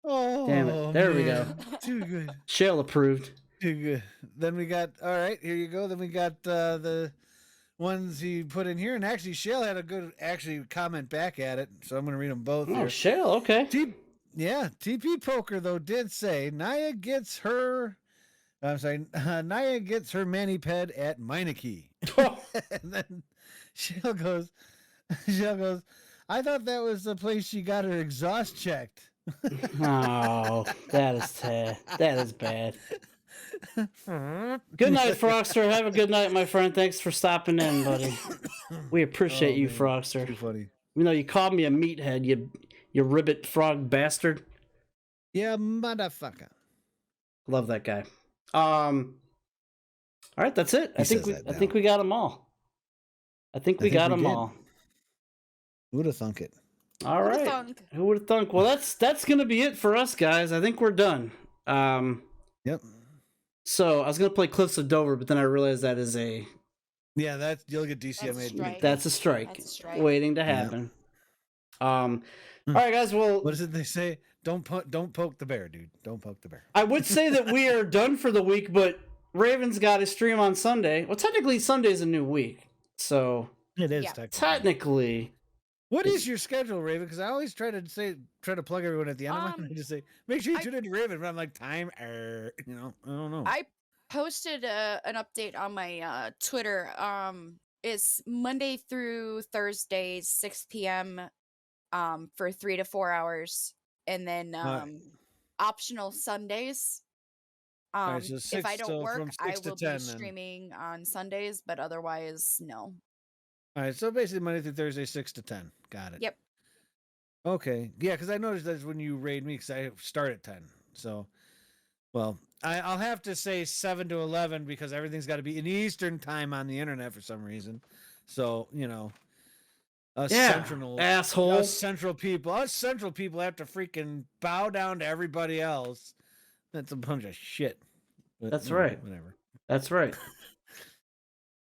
Oh, damn it! There we go. Too good. Shale approved. Too good. Then we got, all right, here you go. Then we got the ones he put in here. And actually, Shale had a good comment back at it. So I'm going to read them both. Oh, here. Shale, okay. TP Poker, though, did say Nia gets her mani-ped at Meineke. And then Shale goes, I thought that was the place she got her exhaust checked. Oh, that is bad. Good night, Frogster. Have a good night, my friend. Thanks for stopping in, buddy. We appreciate you, man. Frogster. Too funny. You know, you called me a meathead, you ribbit frog bastard. Yeah, motherfucker. Love that guy. All right, that's it. I think we got them all. I think we got them all. Who would have thunk it? All right. Who would have thunk? Well, that's gonna be it for us, guys. I think we're done. Yep. So I was gonna play Cliffs of Dover, but then I realized that is a you'll get DCMA. That's a strike waiting to happen. All right, guys. Well, what is it they say? Don't poke the bear, dude. Don't poke the bear. I would say that we are done for the week, but Raven's got a stream on Sunday. Well, technically Sunday's a new week, so it is technically. What is your schedule, Raven? Because I always try to plug everyone at the end of mine. I just say, make sure you tune into Raven. But I'm like, I don't know. I posted an update on my Twitter. It's Monday through Thursday, 6 p.m. For 3 to 4 hours, and then optional Sundays. Right, so if I don't work, I will be 10, streaming on Sundays, but otherwise, no. All right, so basically Monday through Thursday, 6 to 10. Got it. Yep. Okay. Yeah, because I noticed that's when you raid me, because I start at 10. So, well, I'll have to say 7 to 11 because everything's got to be in Eastern time on the internet for some reason. So, us central people have to freaking bow down to everybody else. That's a bunch of shit. But, that's right. Whatever. That's right.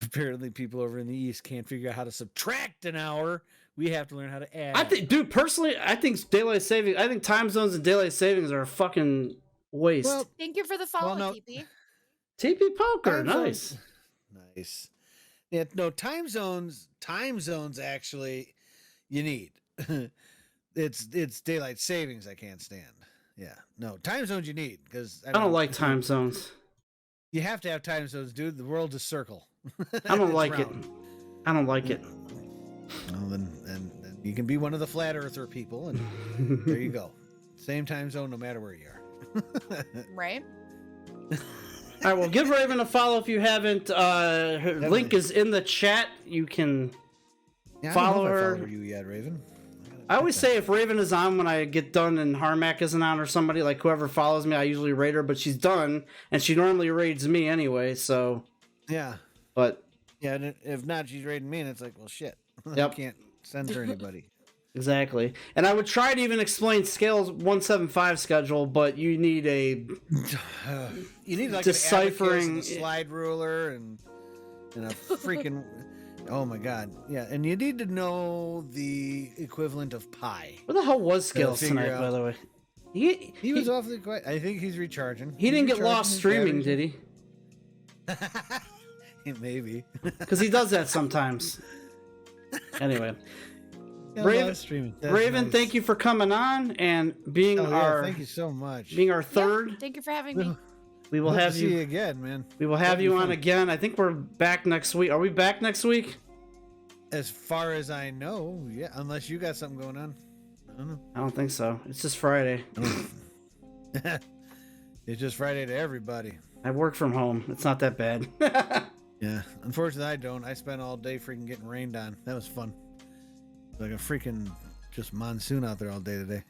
Apparently, people over in the East can't figure out how to subtract an hour. We have to learn how to add. I think daylight saving. I think time zones and daylight savings are a fucking waste. Well, thank you for the follow, TP. TP Poker, nice. Nice. Yeah, no, time zones actually you need. it's daylight savings I can't stand. Yeah. No, time zones you need because I don't like time zones. You have to have time zones, dude. The world is circle. I don't like it. I don't like it. Well, then you can be one of the flat earther people, and there you go. Same time zone, no matter where you are. Right. All right, well, give Raven a follow if you haven't. Her link is in the chat. You can follow her. I follow you yet, Raven? I always say if Raven is on when I get done and Harmac isn't on or somebody, like whoever follows me, I usually raid her, but she's done, and she normally raids me anyway, so... Yeah. But... Yeah, and if not, she's raiding me, and it's like, well, shit. Yep. I can't send her anybody. Exactly. And I would try to even explain Scale's 175 schedule, but you need a... you need like deciphering... and a slide ruler and a freaking... Oh my god. Yeah, and you need to know the equivalent of pi. Where the hell was Scales tonight, by the way? He was awfully quiet. I think he's recharging. He didn't get lost streaming, did he? Maybe. Because he does that sometimes. Anyway. Yeah, Raven, nice. Thank you for coming on and being thank you so much. Being our third. Yeah, thank you for having me. We will have you see you again, man. We will have you on again. I think we're back next week. Are we back next week? As far as I know, yeah. Unless you got something going on. I don't know. I don't think so. It's just Friday. It's just Friday to everybody. I work from home. It's not that bad. Yeah. Unfortunately, I don't. I spent all day freaking getting rained on. That was fun. Like a freaking just monsoon out there all day today.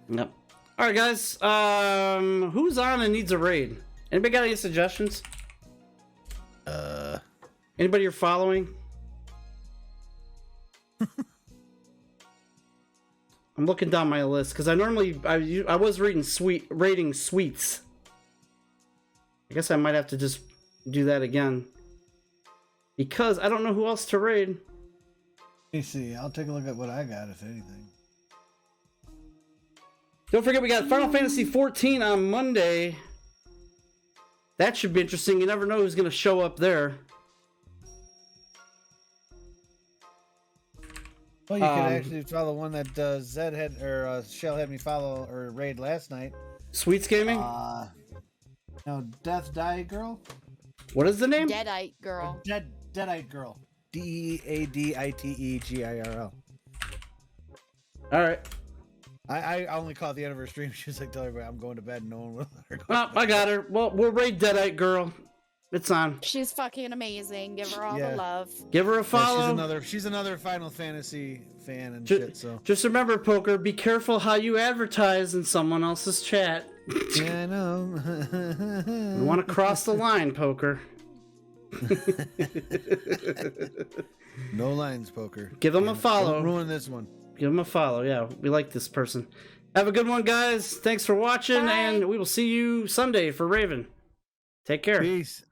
Yep. All right, guys. Who's on and needs a raid? Anybody got any suggestions? Anybody you're following? I'm looking down my list because I was rating sweets. I guess I might have to just do that again because I don't know who else to raid. Let me see. I'll take a look at what I got, if anything. Don't forget, we got Final Fantasy 14 on Monday. That should be interesting. You never know who's going to show up there. Well, you could actually follow one that Zed had or Shell had me follow or raid last night. Sweets Gaming? No, Death Die Girl. What is the name? Deadite girl. Deadite Girl. DeaditeGirl. All right. I only caught the end of her stream. She was like, "Tell everybody I'm going to bed." No one will let her go. Oh, I got her. Well, we'll raid Deadite Girl. It's on. She's fucking amazing. Give her all the love. Give her a follow. Yeah, she's another Final Fantasy fan and shit. So just remember, Poker, be careful how you advertise in someone else's chat. Yeah, I know. You want to cross the line, Poker. No lines, Poker. Give them a follow. Don't ruin this one. Give them a follow. Yeah, we like this person. Have a good one, guys. Thanks for watching, Bye. and we will see you Sunday for Raven. Take care. Peace.